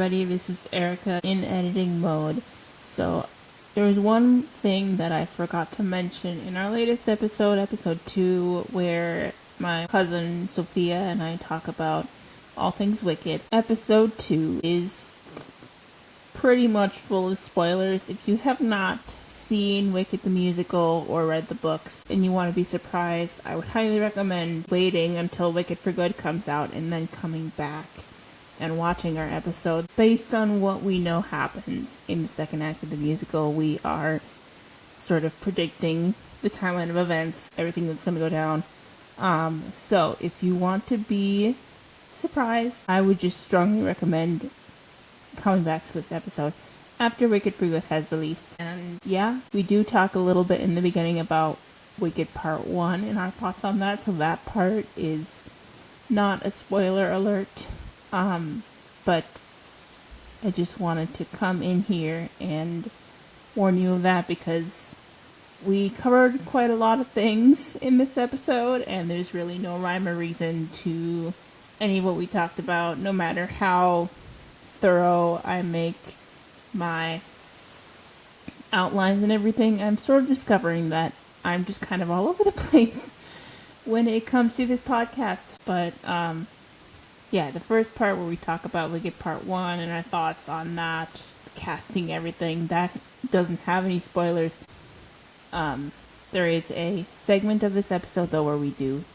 everybody, this is Erika in editing mode. So, there was one thing that I forgot to mention in our latest episode, episode 2, where my cousin Sophia and I talk about all things Wicked. Episode 2 is pretty much full of spoilers. If you have not seen Wicked the musical or read the books and you want to be surprised, I would highly recommend waiting until Wicked for Good comes out and then coming back and watching our episode. Based on what we know happens in the second act of the musical, we are sort of predicting the timeline of events, everything that's going to go down. So if you want to be surprised, I would just strongly recommend coming back to this episode after Wicked for Good has released. And yeah, we do talk a little bit in the beginning about Wicked Part 1 and our thoughts on that, so that part is not a spoiler alert. But I just wanted to come in here and warn you of that because we covered quite a lot of things in this episode and there's really no rhyme or reason to any of what we talked about, no matter how thorough I make my outlines and everything. I'm sort of discovering that I'm just kind of all over the place when it comes to this podcast. But, yeah, the first part where we talk about Wicked Part 1 and our thoughts on that, casting everything, that doesn't have any spoilers. There is a segment of this episode, though, where we do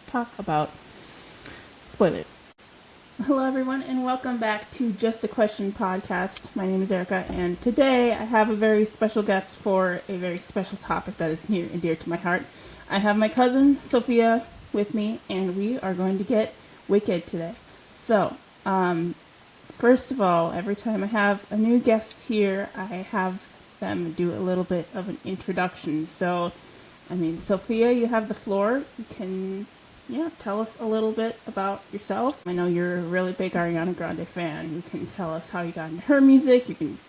talk about spoilers. Hello, everyone, and welcome back to Just a Question podcast. My name is Erika, and today I have a very special guest for a very special topic that is near and dear to my heart. I have my cousin, Sophia, with me, and we are going to get Wicked today. So, first of all, every time I have a new guest here, I have them do a little bit of an introduction. So, Sophia, you have the floor. You can, tell us a little bit about yourself. I know you're a really big Ariana Grande fan. You can tell us how you got into her music. You can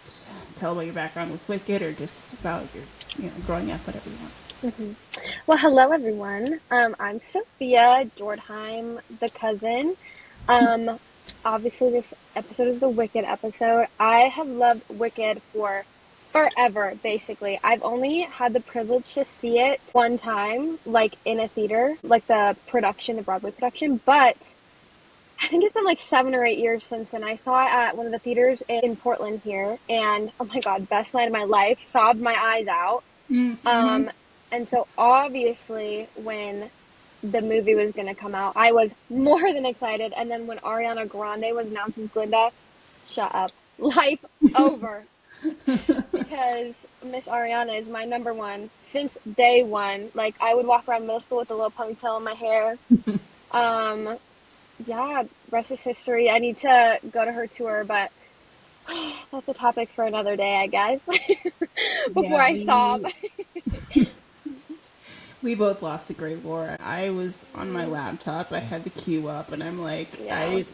tell about your background with Wicked or just about your, growing up, whatever you want. Mm-hmm. Well, hello everyone. I'm Sophia Jordheim, the cousin. Obviously this episode is the Wicked episode. I have loved Wicked for forever, basically. I've only had the privilege to see it one time, like in a theater, like the Broadway production, but I think it's been like 7 or 8 years since then. I saw it at one of the theaters in Portland here, and oh my god, best night of my life, sobbed my eyes out. Mm-hmm. And so obviously when the movie was going to come out, I was more than excited. And then when Ariana Grande was announced as Glinda, shut up. Life over. Because Miss Ariana is my number one since day one. Like, I would walk around middle school with a little ponytail in my hair. Yeah, rest is history. I need to go to her tour, but that's a topic for another day, I guess. Before I sob. We both lost the Great War. I was on my laptop. I had the queue up, and I'm like, I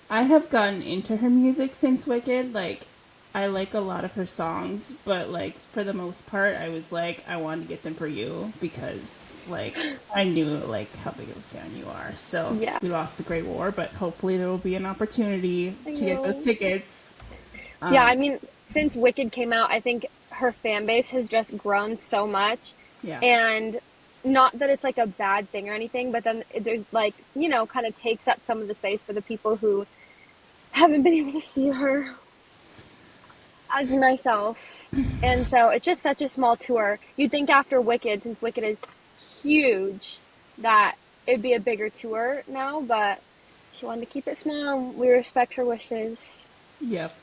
have gotten into her music since Wicked. Like, I like a lot of her songs, but, like, for the most part, I was like, I wanted to get them for you because, like, I knew, like, how big of a fan you are. So, we lost the Great War, but hopefully there will be an opportunity to get those tickets. Since Wicked came out, I think her fan base has just grown so much. Yeah. And not that it's like a bad thing or anything, but then there's like, kind of takes up some of the space for the people who haven't been able to see her, as myself. And so it's just such a small tour. You'd think after Wicked, since Wicked is huge, that it'd be a bigger tour now, but she wanted to keep it small. We respect her wishes. Yep.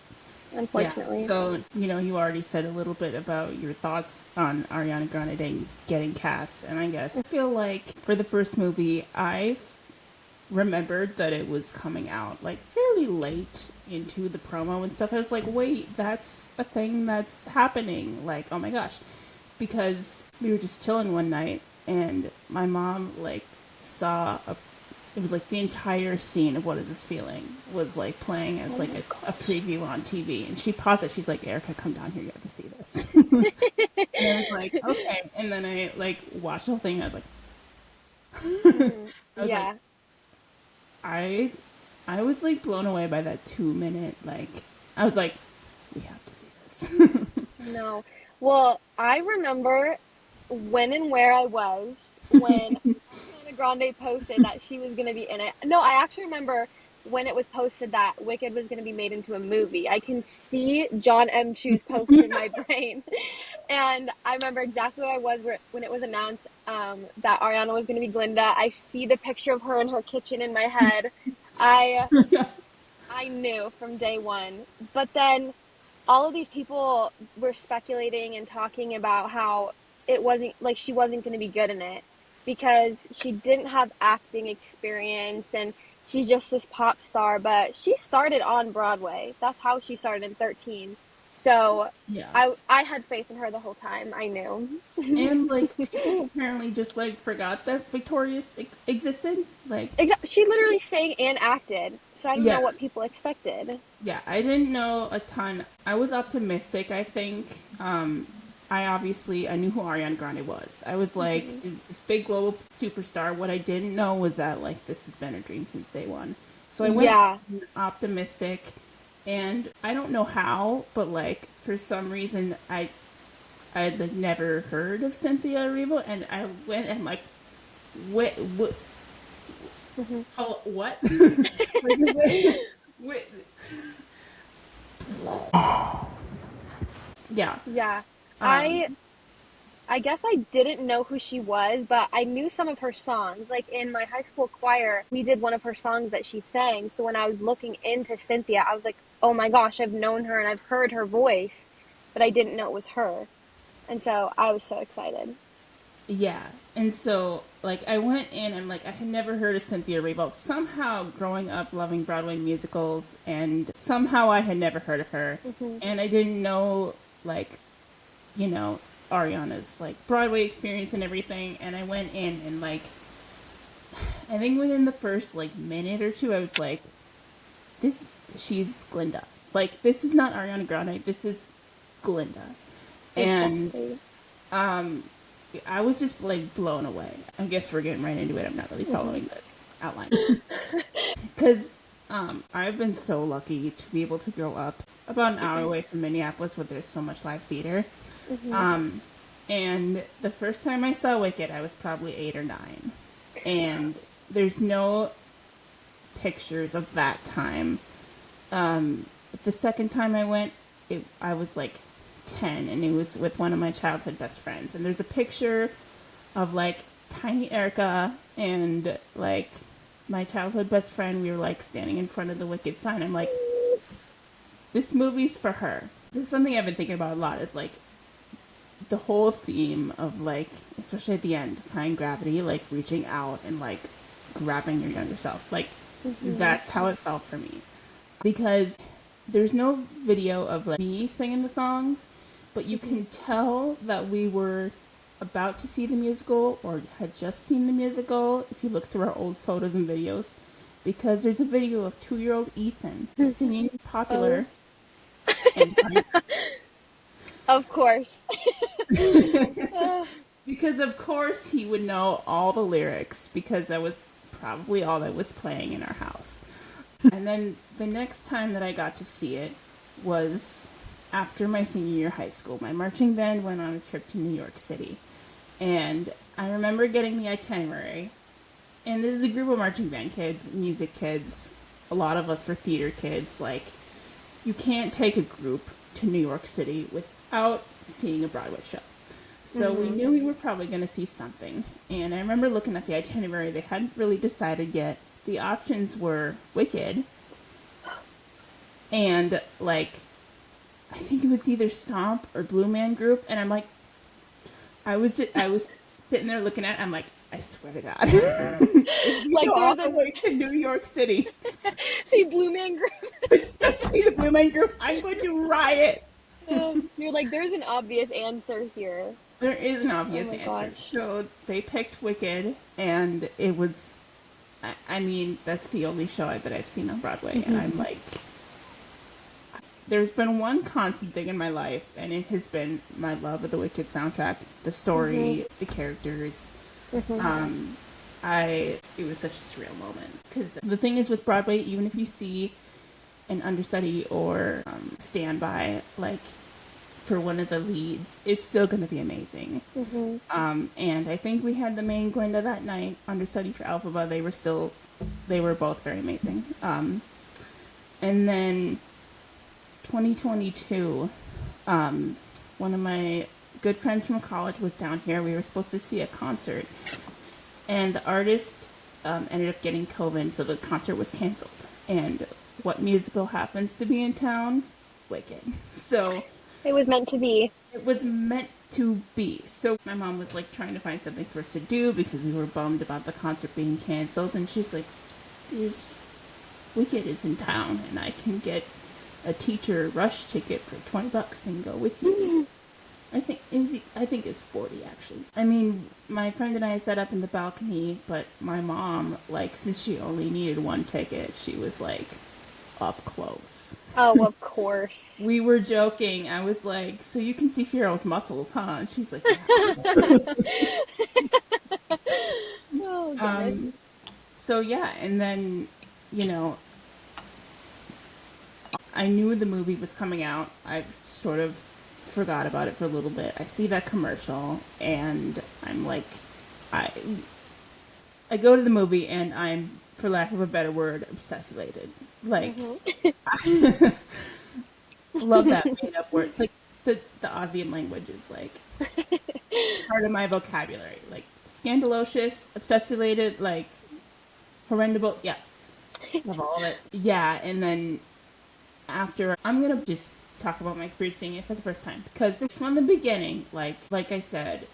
Unfortunately. Yeah, so, you already said a little bit about your thoughts on Ariana Grande getting cast, and I guess I feel like for the first movie, I remembered that it was coming out, like, fairly late into the promo and stuff. I was like, wait, that's a thing that's happening, like, oh my gosh, because we were just chilling one night, and my mom, like, saw it was like the entire scene of What Is This Feeling was like playing as like a preview on TV, and she paused it. She's like, Erika, come down here, you have to see this. And I was like, okay. And then I like watched the whole thing, and I was like, like, I I was like blown away by that 2 minute. Like, I was like, we have to see this. No. Well, I remember when and where I was when Ariana Grande posted that she was going to be in it. No, I actually remember when it was posted that Wicked was going to be made into a movie. I can see John M. Chu's poster in my brain. And I remember exactly where I was when it was announced that Ariana was going to be Glinda. I see the picture of her in her kitchen in my head. I I knew from day one. But then all of these people were speculating and talking about how it wasn't like she wasn't going to be good in it because she didn't have acting experience and she's just this pop star, but she started on Broadway. That's how she started in 13. So Yeah. I had faith in her the whole time. I knew. And like people apparently just like forgot that Victorious existed. Like, She literally sang and acted. So I don't know yeah, what people expected. yeah. I didn't know a ton. I was optimistic. I think. I knew who Ariana Grande was. I was like, it's this big global superstar. What I didn't know was that like this has been a dream since day one. So I went Yeah. optimistic, and I don't know how, but like for some reason I'd like never heard of Cynthia Erivo, and I went and like, what, how, what? Wait, yeah. Yeah. Um, I guess I didn't know who she was, but I knew some of her songs. Like in my high school choir, we did one of her songs that she sang. So when I was looking into Cynthia, I was like, oh my gosh, I've known her and I've heard her voice, but I didn't know it was her. And so I was so excited. yeah. And so, like, I went in and, like, I had never heard of Cynthia Erivo. Somehow, growing up loving Broadway musicals, and somehow I had never heard of her. Hmm. And I didn't know, like, Ariana's, like, Broadway experience and everything. And I went in and, like, I think within the first, like, minute or two, I was like, she's Glinda. Like, this is not Ariana Grande, this is Glinda. And, Exactly. I was just, like, blown away. I guess we're getting right into it. I'm not really Hmm. following the outline. Because, I've been so lucky to be able to grow up about an hour away from Minneapolis where there's so much live theater. Hmm. And the first time I saw Wicked, I was probably 8 or 9. And there's no pictures of that time. But the second time I went, I was like 10, and it was with one of my childhood best friends. And there's a picture of like tiny Erika and like my childhood best friend. We were like standing in front of the Wicked sign. I'm like, this movie's for her. This is something I've been thinking about a lot. Is like the whole theme of like, especially at the end, defying gravity, like reaching out and like grabbing your younger self. Like Hmm. that's how it felt for me. Because there's no video of like me singing the songs, but you can tell that we were about to see the musical or had just seen the musical if you look through our old photos and videos. Because there's a video of 2-year-old Ethan singing Oh, popular and of course. Uh, because of course he would know all the lyrics because that was probably all that was playing in our house. And then the next time that I got to see it was after my senior year of high school. My marching band went on a trip to New York City. And I remember getting the itinerary. And this is a group of marching band kids, music kids, a lot of us were theater kids. Like, you can't take a group to New York City without seeing a Broadway show. So we mhm. knew we were probably going to see something. And I remember looking at the itinerary. They hadn't really decided yet. The options were Wicked and, like, I think it was either Stomp or Blue Man Group. And I'm like, I was sitting there looking at it. I'm like, I swear to God. If we Like go all there's the an way to New York City see Blue Man Group. just to see the Blue Man Group, I'm going to riot. You're like, there's an obvious answer here. There is an Oh obvious my answer. gosh. So they picked Wicked, and it was, I mean, that's the only show that I've seen on Broadway, and I'm like, there's been one constant thing in my life, and it has been my love of the Wicked soundtrack, the Mhm. story, the characters. Mhm. Um, it was such a surreal moment. Because the thing is with Broadway, even if you see an understudy or standby, like, for one of the leads, it's still going to be amazing. And I think we had the main Glinda that night, understudy for Elphaba. They were both very amazing. And then 2022, one of my good friends from college was down here. We were supposed to see a concert, and the artist ended up getting COVID, so the concert was canceled. And what musical happens to be in town? Wicked. So it was meant to be. It was meant to be. So my mom was like trying to find something for us to do because we were bummed about the concert being canceled, and she's like, "There's Wicked is in town, and I can get a teacher rush ticket for $20 and go with you." I think it's 40 actually. I mean, my friend and I sat up in the balcony, but my mom, like, since she only needed one ticket, she was like up close. Oh, of course. We were joking. I was like, "So you can see Fio's muscles, huh?" And she's like, "Yes." Oh, goodness. So yeah, and then, I knew the movie was coming out. I sort of forgot about it for a little bit. I see that commercial, and I'm like, I go to the movie, and I'm, for lack of a better word, obsessulated. Like, I love that made-up word. Like, the Aussie language is, like, part of my vocabulary. Like, scandalocious, obsessulated, like, horrendable. Yeah. Love all of it. Yeah, and then after, I'm going to just talk about my experience seeing it for the first time. Because from the beginning, like I said,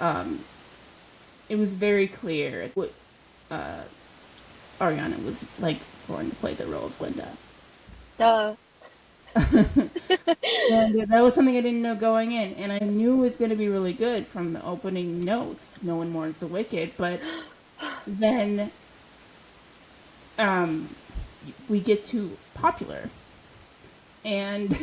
it was very clear what Ariana was, like, going to play the role of Glinda. Duh. And that was something I didn't know going in. And I knew it was going to be really good from the opening notes. No one mourns the wicked. But then we get to Popular. And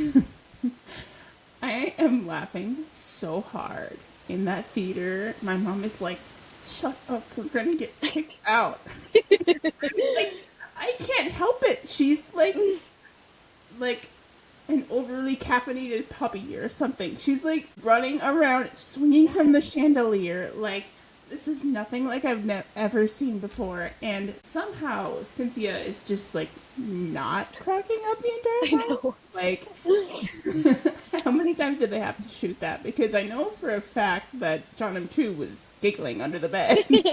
I am laughing so hard in that theater. My mom is like, "Shut up, we're gonna get kicked out." Like, I can't help it. She's like an overly caffeinated puppy or something. She's like running around, swinging from the chandelier. Like, this is nothing like I've ever seen before. And somehow Cynthia is just like not cracking up the entire time. I know. Like, how many times did they have to shoot that? Because I know for a fact that John Chu was giggling under the bed. And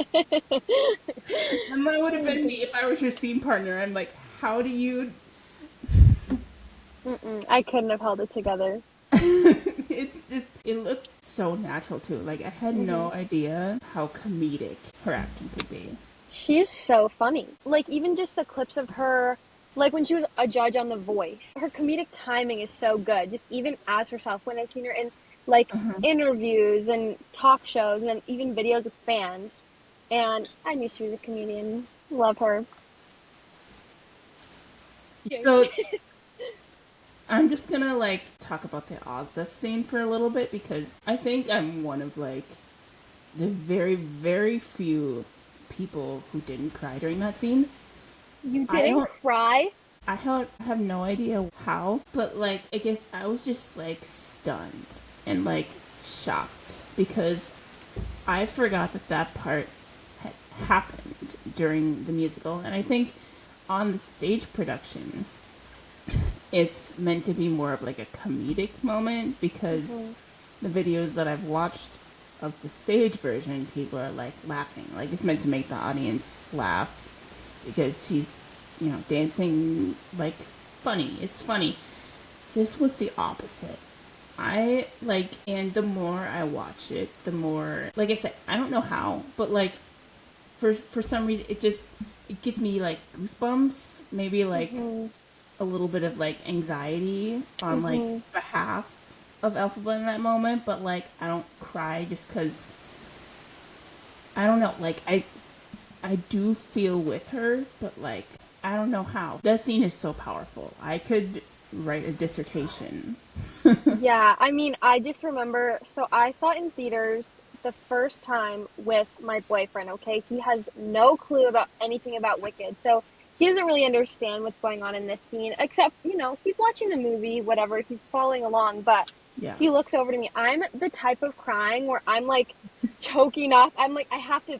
that would have been me if I was your scene partner. I'm like, how do you... I couldn't have held it together. It's just, it looked so natural too. Like, I had no idea how comedic her acting could be. She is so funny. Like, even just the clips of her, like when she was a judge on The Voice, her comedic timing is so good. Just even as herself, when I've seen her in, like, interviews and talk shows and then even videos with fans. And I knew she was a comedian. Love her. So... I'm just gonna, like, talk about the Ozda scene for a little bit, because I think I'm one of, like, the very, very few people who didn't cry during that scene. You didn't cry? I have no idea how, but, like, I guess I was just, like, stunned and, like, shocked, because I forgot that part had happened during the musical, and I think on the stage production... it's meant to be more of like a comedic moment, because the videos that I've watched of the stage version, people are like laughing. Like, it's meant to make the audience laugh because he's, dancing like funny. It's funny. This was the opposite. And the more I watch it, the more, like I said, I don't know how, but like for some reason it gives me like goosebumps, maybe like a little bit of, like, anxiety on, like, behalf of Elphaba in that moment, but, like, I don't cry just because, I don't know, like, I do feel with her, but, like, I don't know how. That scene is so powerful. I could write a dissertation. Yeah, I mean, I just remember, so I saw it in theaters the first time with my boyfriend, okay? He has no clue about anything about Wicked. So he doesn't really understand what's going on in this scene, except, he's watching the movie, whatever, he's following along, but Yeah. he looks over to me. I'm the type of crying where I'm like choking up. I'm like, I have to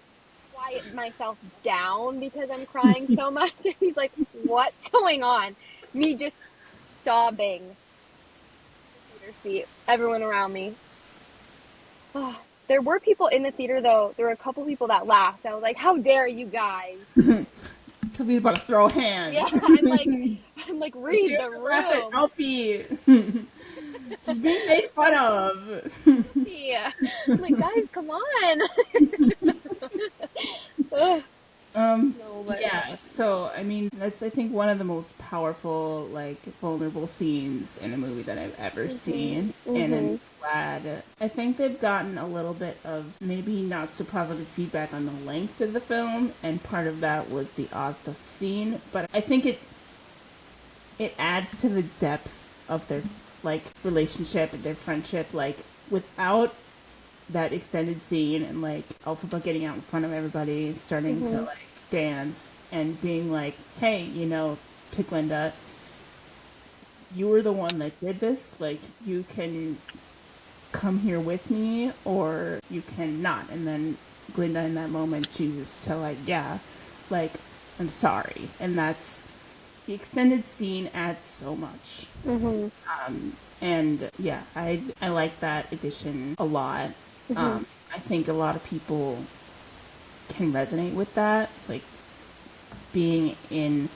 quiet myself down because I'm crying so much. And he's like, what's going on? Me just sobbing the theater seat, everyone around me. Oh, there were people in the theater though. There were a couple people that laughed. I was like, "How dare you guys?" Somebody's about to throw Yeah, hands. I'm like, read the Geographic room. Alfie. She's being made fun of. Yeah, I'm like, guys, come on. Ugh, no, but Yeah, so I mean that's I think one of the most powerful, like vulnerable scenes in a movie that I've ever seen. And I'm mhm, glad I think they've gotten a little bit of maybe not so positive feedback on the length of the film, and part of that was the Ozda scene. But I think it adds to the depth of their like relationship and their friendship. Like without that extended scene and like Alphaba getting out in front of everybody and starting to mhm, like dance and being like, hey, to Glinda, you were the one that did this. Like, you can come here with me or you can not. And then Glinda in that moment chooses to like, yeah, like, I'm sorry. And that's the extended scene adds so much. mhm, And yeah, I like that addition a lot. mhm, I think a lot of people can resonate with that, like being in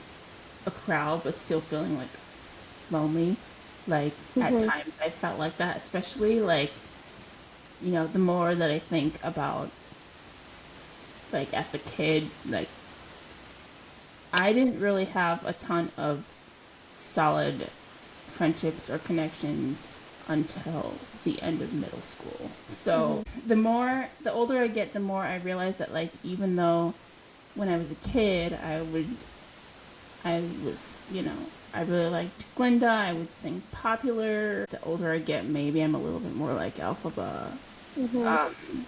a crowd but still feeling like lonely. Like at mhm. times I felt like that, especially like the more that I think about like as a kid, like I didn't really have a ton of solid friendships or connections until the end of middle school. So the older I get, the more I realize that like even though when I was a kid, I really liked Glinda. I would sing popular. The older I get, maybe I'm a little bit more like Alphaba. Mhm. Um,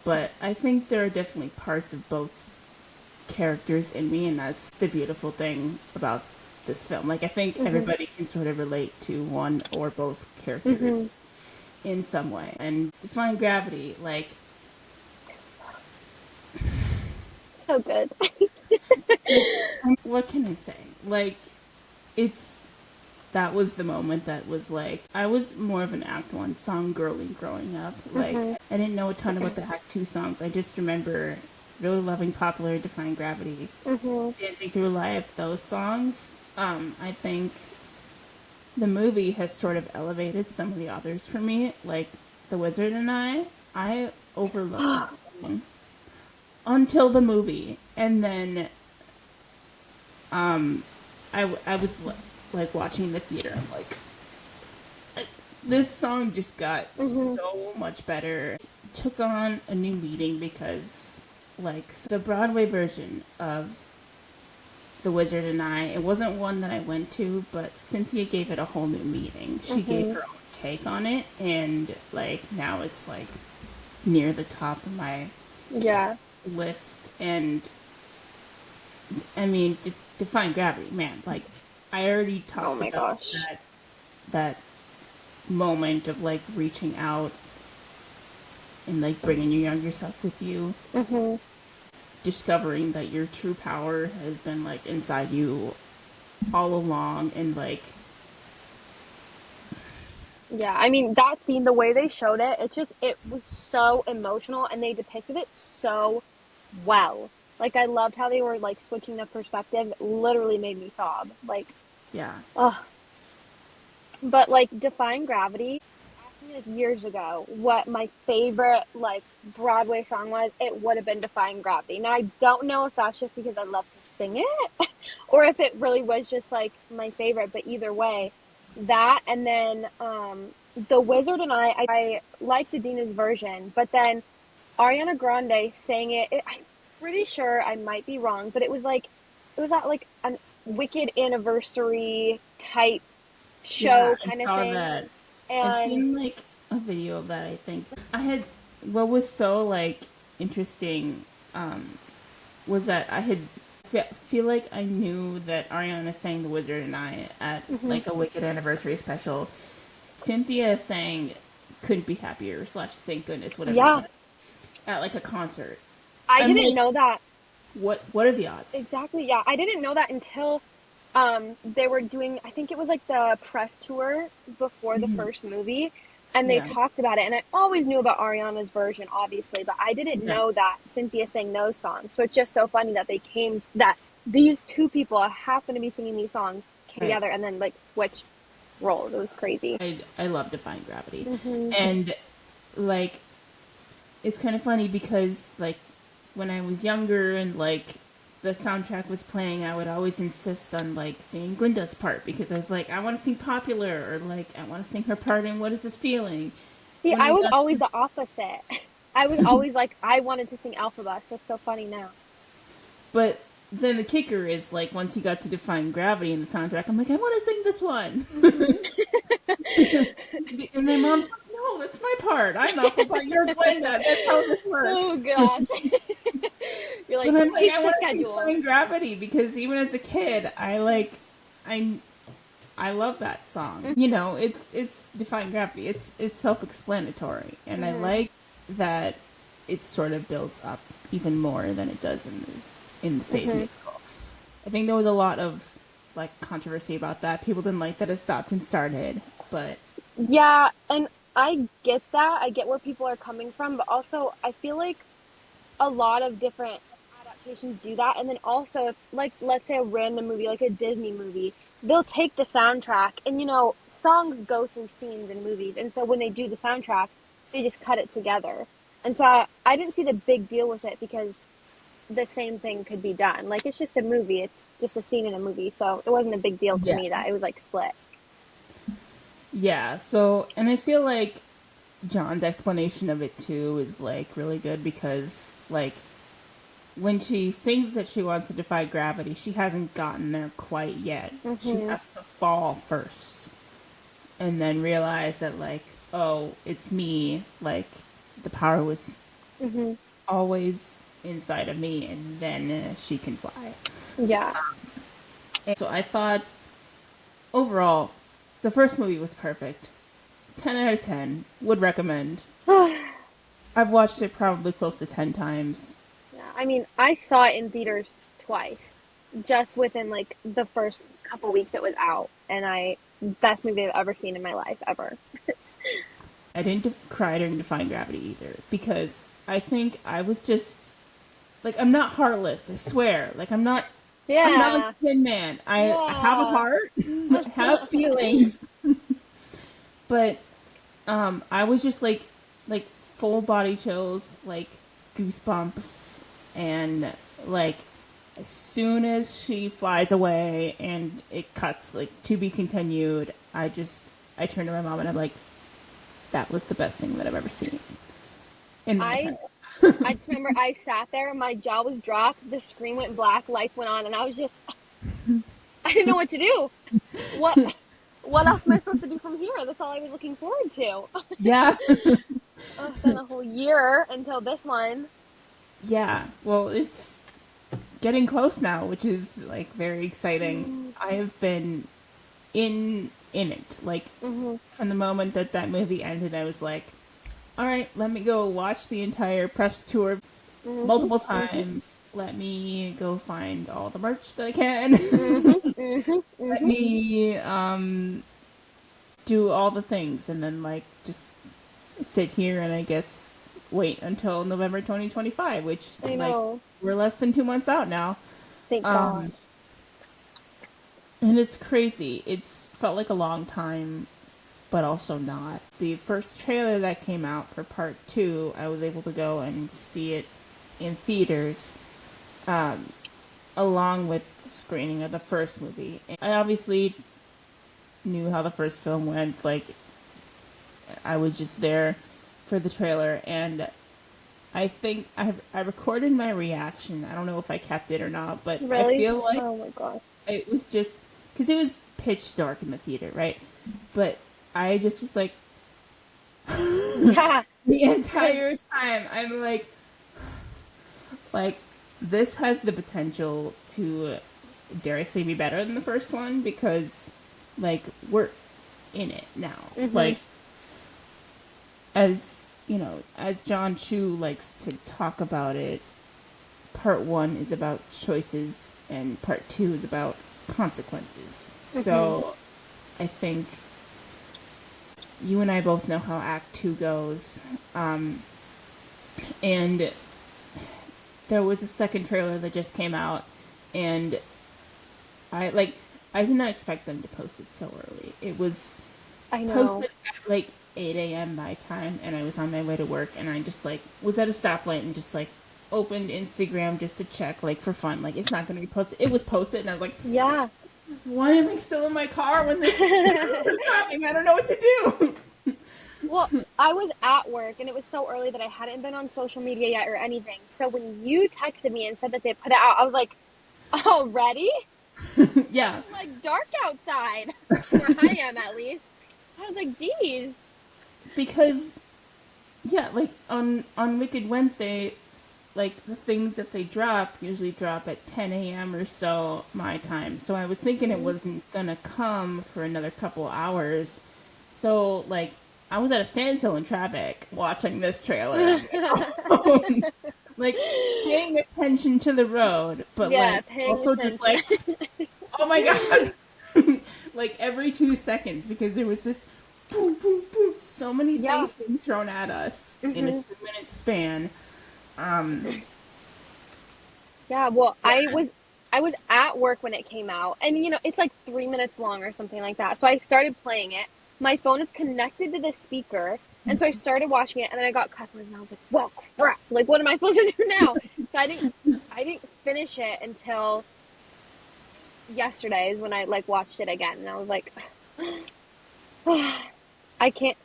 but I think there are definitely parts of both characters in me, and that's the beautiful thing about this film. Like, I think Mhm. everybody can sort of relate to one or both Mhm. characters in some way. And Defying Gravity, like, So good. like, what can I say? Like, it's that was the moment that was like I was more of an Act One song girly growing up. Like Mhm. I didn't know a ton about the Act Two songs. I just remember really loving Popular, Defying Gravity, Mhm. Dancing Through Life. Those songs. I think the movie has sort of elevated some of the others for me. Like The Wizard and I overlooked that song until the movie, and then I was like watching the theater. I'm like, this song just got Mhm. so much better. Took on a new meaning because, like, the Broadway version of The Wizard and it wasn't one that I went to, but Cynthia gave it a whole new meaning. She gave Mhm. her own take on it, and, like, now it's, like, near the top of my Yeah. list. And, I mean, Defying Gravity, man. Like, I already Oh talked my about gosh. that moment of, like, reaching out and like bringing your younger self with you, Mhm. discovering that your true power has been like inside you all along, and like Yeah, I mean that scene, the way they showed it, it was so emotional and they depicted it so well. Like I loved how they were like switching the perspective. It literally made me sob. Like, yeah, oh, but like Defying Gravity, asked me like years ago what my favorite like Broadway song was, it would have been Defying Gravity. Now I don't know if that's just because I love to sing it or if it really was just like my favorite, but either way, that and then The Wizard and I liked Adina's version, but then Ariana Grande sang it. I'm pretty sure I might be wrong, but it was at like an Wicked anniversary type yeah, show I kind of saw thing. that. I've And seen like a video of that. I think I had what was so like interesting was that I had feel like I knew that Ariana sang "The Wizard and I" at like a Wicked anniversary special. Cynthia sang "Couldn't Be Happier" / "Thank Goodness," whatever it Yeah, was, at like a concert. I I'm didn't like, know that. what are the odds? Exactly, yeah. I didn't know that until they were doing, I think it was like the press tour before the first movie, and they Yeah, talked about it. And I always knew about Ariana's version, obviously, but I didn't yeah, know that Cynthia sang those songs. So it's just so funny that that these two people happen to be singing these songs came right. together and then like switch roles. It was crazy. I love Defying Gravity, Hmm. and like it's kind of funny because like when I was younger and like the soundtrack was playing, I would always insist on like singing Glinda's part because I was like, I want to sing Popular, or like I want to sing her part in What Is This Feeling. See, When I I was got always the opposite. I was always like, I wanted to sing Alphabet. That's so funny now. but then the kicker is like once you got to Defying Gravity in the soundtrack, I'm like, I want to sing this one. And my mom's like, no, that's my part. I'm Alphabet, you're Glinda. That's how this Oh works. gosh. You're like, But I'm like, keep I the want to keep schedule. playing Gravity because even as a kid, I I love that song. You know, it's Defying Gravity. It's self-explanatory, and I like that it sort of builds up even more than it does in the stage musical. I think there was a lot of like controversy about that. People didn't like that it stopped and started, but Yeah, and I get that. I get where people are coming from, but also I feel like a lot of different adaptations do that. And then also, if, like, let's say a random movie, like a Disney movie, they'll take the soundtrack, and songs go through scenes in movies. And so when they do the soundtrack, they just cut it together. And so I didn't see the big deal with it because the same thing could be done. Like, it's just a movie, it's just a scene in a movie. So it wasn't a big deal to yeah. me that it was like split. Yeah, so and I feel like John's explanation of it too is like really good because like when she sings that she wants to defy gravity, she hasn't gotten there quite yet. She Hmm. has to fall first and then realize that like, oh, it's me, like the power was Hmm. always inside of me and then she can fly. Yeah. And so I thought overall the first movie was perfect. 10 out of 10. Would recommend. I've watched it probably close to 10 times. Yeah, I mean, I saw it in theaters twice, just within like the first couple weeks it was out, and best movie I've ever seen in my life ever. I didn't cry during Defying Gravity either because I think I was just like I'm not heartless. I swear. Like I'm not like Yeah, a Tin Man. I have a yeah. heart. I have feelings. But I was just like full body chills, like goosebumps, and like as soon as she flies away and it cuts like to be continued, I turn to my mom and I'm like, that was the best thing that I've ever seen in my entire I I just remember I sat there, my jaw was dropped, the screen went black, lights went on, and I was just I didn't know what to do. What what else am I supposed to do from here? That's all I was looking forward to. Yeah. Oh, it's been a whole year until this one. Yeah. Well, it's getting close now, which is like very exciting. I have been in it. Like Mm-hmm. from the moment that that movie ended, I was like, all right, let me go watch the entire press tour Mm-hmm. multiple Mm-hmm. times. Let me go find all the merch that I can. Mm-hmm. Mm-hmm. Let Mm-hmm. me do all the things and then like just sit here and I guess wait until November 2025, which I like know. we're less than 2 months out now. Thank God. Um and it's crazy. It's felt like a long time but also not. The first trailer that came out for part 2, I was able to go and see it in theaters along with the screening of the first movie. I obviously knew how the first film went. Like, I was just there for the trailer, and I think I recorded my reaction. I don't know if I kept it or not, but I Really? feel like Oh my gosh. it was just because it was pitch dark in the theater, right? But I just was like, Yeah. The entire time, I'm like, this has the potential to, dare I say, be better than the first one, because, like, we're in it now. Mm-hmm. Like, as, you know, as John Chu likes to talk about it, part 1 is about choices, and part 2 is about consequences. Mm-hmm. So, I think you and I both know how Act 2 goes. And there was a second trailer that just came out, and I did not expect them to post it so early. It was posted at like 8 a.m. my time, and I was on my way to work, and I just was at a stoplight and just opened Instagram just to check, for fun. It's not going to be posted. It was posted, and I was like, yeah. Why am I still in my car when this is happening? I don't know what to do. Well, I was at work, and it was so early that I hadn't been on social media yet or anything. So when you texted me and said that they put it out, I was like, already? Yeah. It's dark outside, where I am at least. I was like, geez. Because, yeah, on Wicked Wednesday, the things that they drop usually drop at 10 a.m. or so my time. So I was thinking it wasn't gonna come for another couple hours. So, I was at a standstill in traffic watching this trailer. Paying attention to the road, but also attention. just oh my god. Every 2 seconds, because there was just boom, boom, boom, so many things being thrown at us in a 2-minute span. Yeah, well, I was at work when it came out, and it's 3 minutes long or something like that. So I started playing it. My phone is connected to the speaker, and so I started watching it, and then I got customers, and I was like, "Well, crap! What am I supposed to do now?" So I didn't finish it until yesterday is when I watched it again, and I was like, I can't.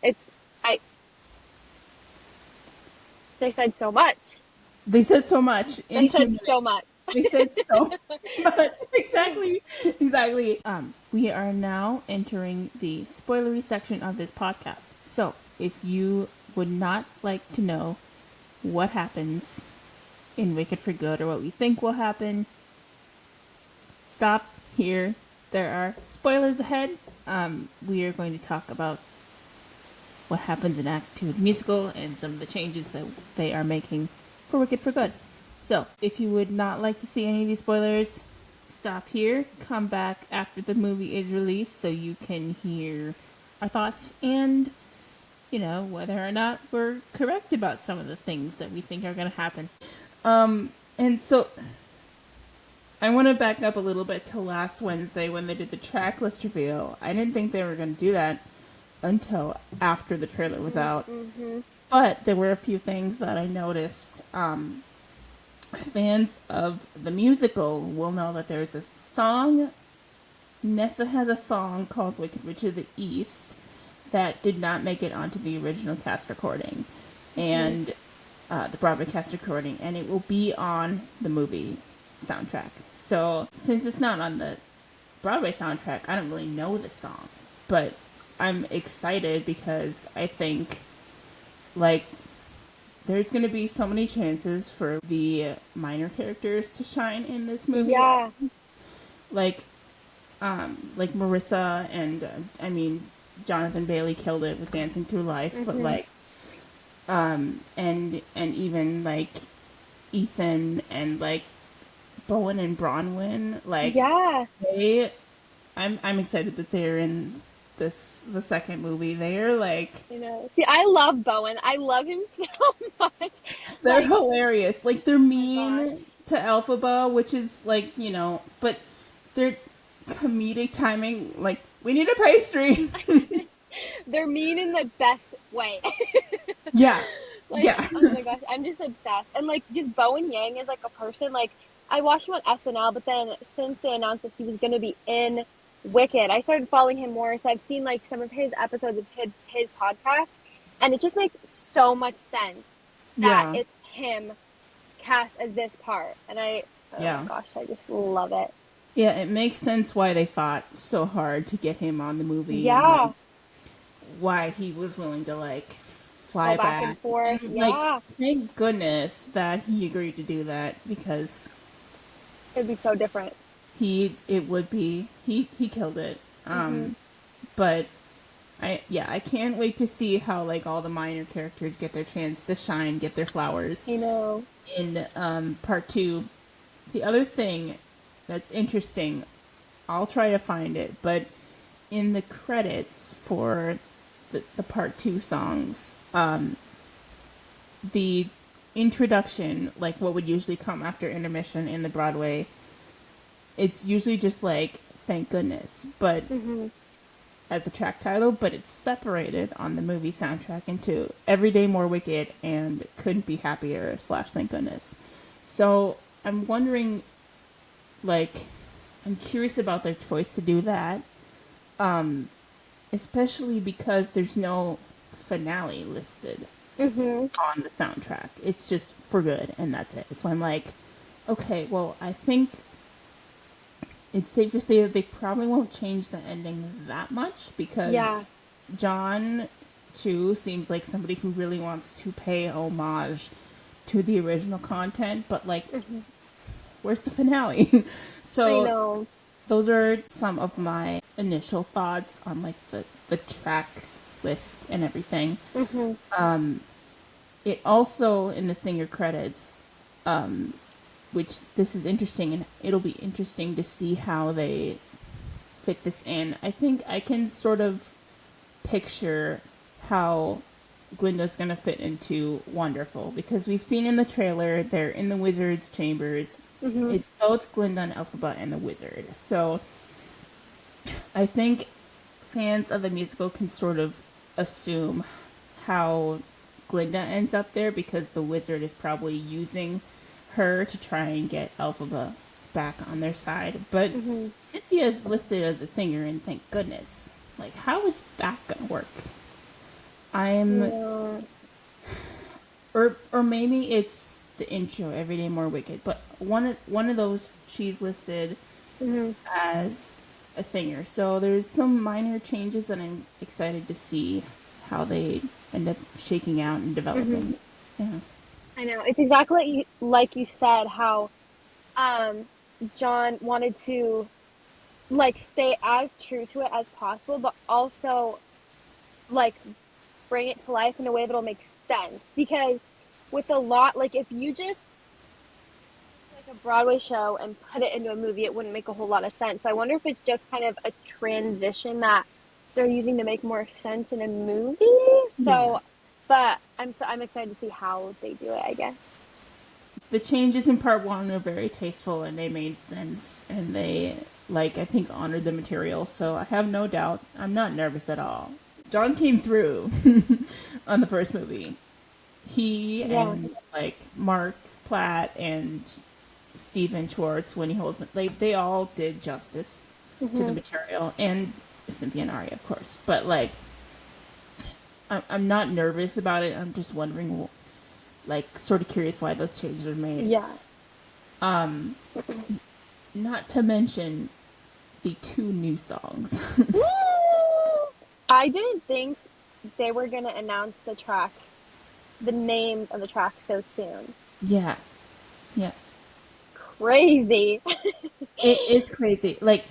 They said so much. They said so much. They said so much. They said so much. Exactly. We are now entering the spoilery section of this podcast. So, if you would not like to know what happens in Wicked for Good or what we think will happen, stop here. There are spoilers ahead. We are going to talk about what happens in Act 2 of the musical and some of the changes that they are making for Wicked for Good. So, if you would not like to see any of these spoilers, stop here, come back after the movie is released so you can hear our thoughts and, whether or not we're correct about some of the things that we think are going to happen. And so, I want to back up a little bit to last Wednesday when they did the track list reveal. I didn't think they were going to do that until after the trailer was out. Mm-hmm. But there were a few things that I noticed. Fans of the musical will know that there's a song. Nessa has a song called Wicked Witch of the East that did not make it onto the original cast recording and the Broadway cast recording, and it will be on the movie soundtrack. So since it's not on the Broadway soundtrack, I don't really know the song, but I'm excited because I think there's going to be so many chances for the minor characters to shine in this movie. Yeah. Like Marissa and, Jonathan Bailey killed it with Dancing Through Life, but and even Ethan and Bowen and Bronwyn, I'm excited that they're in the second movie. They're see, I love Bowen. I love him so much. They're hilarious. They're mean to Elphaba, which is but they're comedic timing. We need a pastry. They're mean in the best way. Yeah. Yeah. Oh my gosh, I'm just obsessed. And just Bowen Yang is a person. I watched him on SNL, but then since they announced that he was going to be in Wicked, I started following him more. So I've seen some of his episodes of his podcast, and it just makes so much sense that it's him cast as this part. And my gosh, I just love it. Yeah, it makes sense why they fought so hard to get him on the movie. Yeah. And, why he was willing to go fly back and back. forth. And, like, Yeah, thank goodness that he agreed to do that, because it'd be so different. he killed it. But I can't wait to see how, like, all the minor characters get their chance to shine, get their flowers You know. in part 2. The other thing that's interesting, I'll try to find it, but in the credits for the part 2 songs, the introduction, like what would usually come after intermission in the Broadway, it's usually just like thank goodness, but as a track title, but it's separated on the movie soundtrack into Every Day More Wicked and Couldn't Be Happier / Thank Goodness. So I'm wondering, like, I'm curious about their choice to do that, especially because there's no finale listed on the soundtrack. It's just for good, and that's it. So I'm like, okay, well, I think it's safe to say that they probably won't change the ending that much, because John Chu seems like somebody who really wants to pay homage to the original content, but, like, where's the finale? So I know. those are some of my initial thoughts on, like, the track list and everything. It also, in the singer credits, which this is interesting, and it'll be interesting to see how they fit this in. I think I can sort of picture how Glinda's going to fit into Wonderful, because we've seen in the trailer they're in the wizard's chambers. It's both Glinda and Elphaba and the wizard. So I think fans of the musical can sort of assume how Glinda ends up there, because the wizard is probably using her to try and get Elphaba back on their side. But Cynthia is listed as a singer, and thank goodness. Like, how is that gonna work? Or maybe it's the intro, Every Day More Wicked. But one of those, she's listed as a singer. So there's some minor changes, and I'm excited to see how they end up shaking out and developing. Yeah. I know. It's exactly like you said, how John wanted to, like, stay as true to it as possible, but also, like, bring it to life in a way that'll make sense. Because with a lot, like, if you just like a Broadway show and put it into a movie, it wouldn't make a whole lot of sense. So I wonder if it's just kind of a transition that they're using to make more sense in a movie. So, but I'm excited to see how they do it, I guess. The changes in part 1 are very tasteful, and they made sense, and they, like, I think honored the material. So I have no doubt. I'm not nervous at all. John came through on the first movie. He and, like, Mark Platt and Stephen Schwartz, Winnie Holzman, they all did justice to the material, and Cynthia and Ari, of course. But, like, I'm not nervous about it. I'm just wondering, like, sort of curious why those changes are made. Yeah. Not to mention the 2 new songs. I didn't think they were going to announce the names of the tracks so soon. Yeah. Crazy. It is crazy. Like,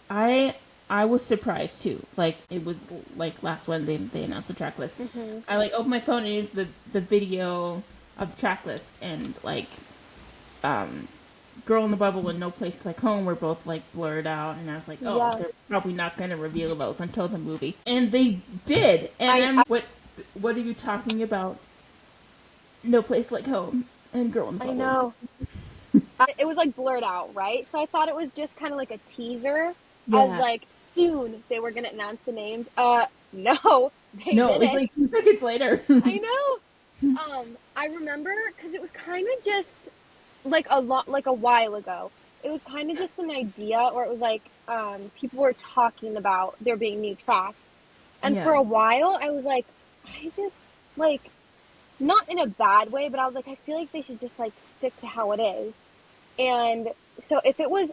I was surprised too. Like, it was like last Wednesday they announced the track list. I, like, opened my phone and used the video of the track list, and, like, Girl in the Bubble and No Place Like Home were both, like, blurred out, and I was like, they're probably not going to reveal those until the movie. And they did. And what are you talking about? No Place Like Home and Girl in the Bubble. I know. It was, like, blurred out, right? So I thought it was just kind of like a teaser, as, like, soon they were going to announce the names. No, they didn't. It's like 2 seconds later. I know. I remember, because it was kind of just like a while ago. It was kind of just an idea, or it was like people were talking about there being new tracks, and for a while I was like, I just, like, not in a bad way, but I was like, I feel like they should just, like, stick to how it is. And so if it was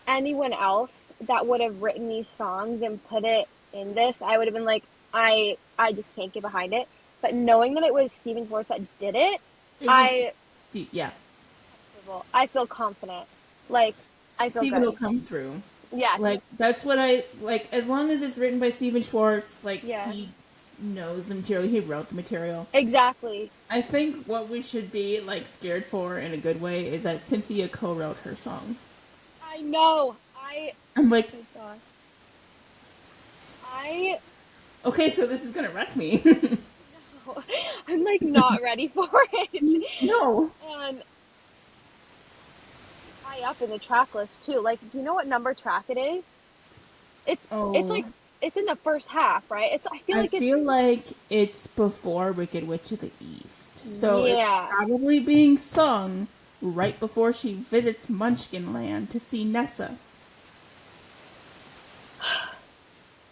anyone else that would have written these songs and put it in this, I would have been like, I just can't get behind it. But but knowing that it was Steven Schwartz that did it, It was, I yeah. I feel confident. Like, I feel Steven will good. come through. Yes. Like, that's what I, like, as long as it's written by Steven Schwartz, like, Yeah. he knows the material, he wrote the material. Exactly. I think what we should be, like, scared for in a good way is that Cynthia co-wrote her song. I know. I'm like, Oh my gosh. I okay, so this is gonna wreck me. know. I'm like not ready for it. No. And high up in the track list too. Like, do you know what number track it is? It's Oh, like it's in the first half, right? I feel I like it's feel like it's before Wicked Witch of the East. So it's yeah. probably being sung right before she visits Munchkin Land to see Nessa.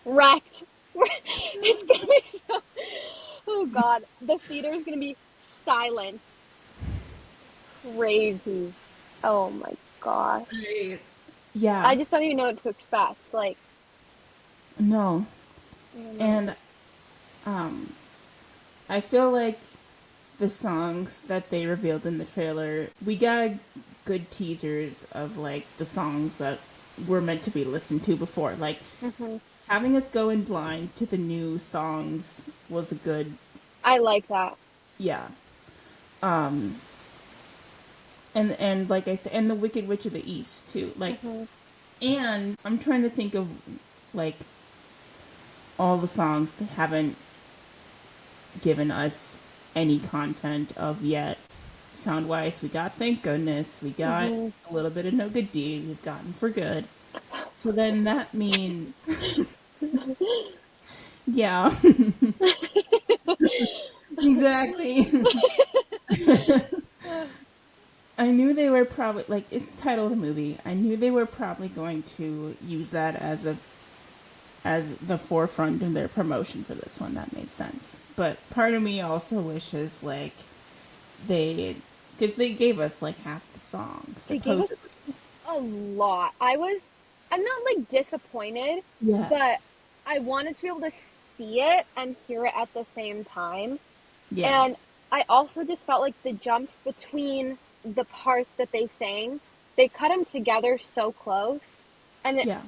Wrecked. It's gonna be so. Oh God, the theater is gonna be silent. Crazy. Oh my gosh. Yeah, I just don't even know what to expect. Like, no. I don't know. And I feel like the songs that they revealed in the trailer, we got good teasers of like the songs that were meant to be listened to before. Like Hmm. having us go in blind to the new songs was a good, I like that. yeah. Um, and like I said, and the Wicked Witch of the East too. Like, Hmm. and I'm trying to think of like all the songs they haven't given us any content of yet. Sound wise, we got Thank Goodness, we got Hmm. a little bit of No Good Deed, we've gotten For Good. So then that means, yeah, exactly. I knew they were probably, like, it's the title of the movie. I knew they were probably going to use that as the forefront in their promotion for this one. That made sense. But part of me also wishes, like, they, because they gave us, like, half the song, They gave us supposedly. a lot. I'm not like disappointed, Yeah. but I wanted to be able to see it and hear it at the same time. Yeah. And I also just felt like the jumps between the parts that they sang, they cut them together so close. And Yeah.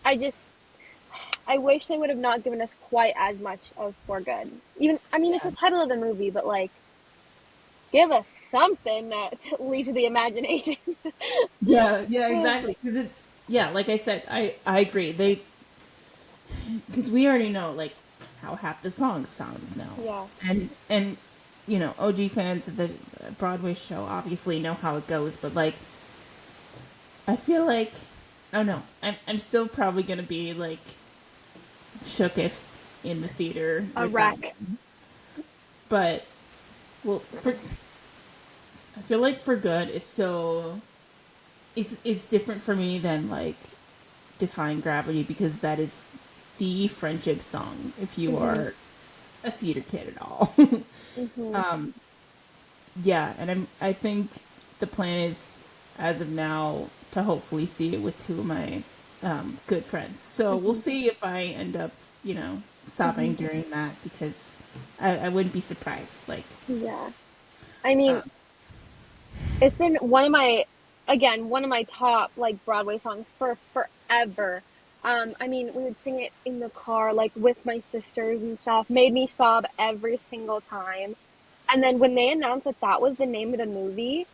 I just, I wish they would have not given us quite as much of For Good. Even, I mean, it's Yeah. the title of the movie, but like, give us something that to leave to the imagination. Yeah, yeah, exactly. Because it's, yeah, like I said, I agree. They, because we already know, like, how half the song sounds now. Yeah. And, you know, OG fans of the Broadway show obviously know how it goes, but, like, I feel like, I don't know, I'm still probably going to be, like, shook if in the theater A with that wreck. one. But, well, I feel like For Good is so, it's different for me than, like, Defying Gravity because that is the friendship song if you Hmm. are a theater kid at all. Hmm. um, yeah, and I think the plan is as of now to hopefully see it with two of my good friends. So we'll Hmm. see if I end up, sobbing Hmm. during that because I wouldn't be surprised. Like, Yeah. I mean, uh, it's been one of my top like Broadway songs for forever. I mean, we would sing it in the car, like with my sisters and stuff. Made me sob every single time. And then when they announced that that was the name of the movie,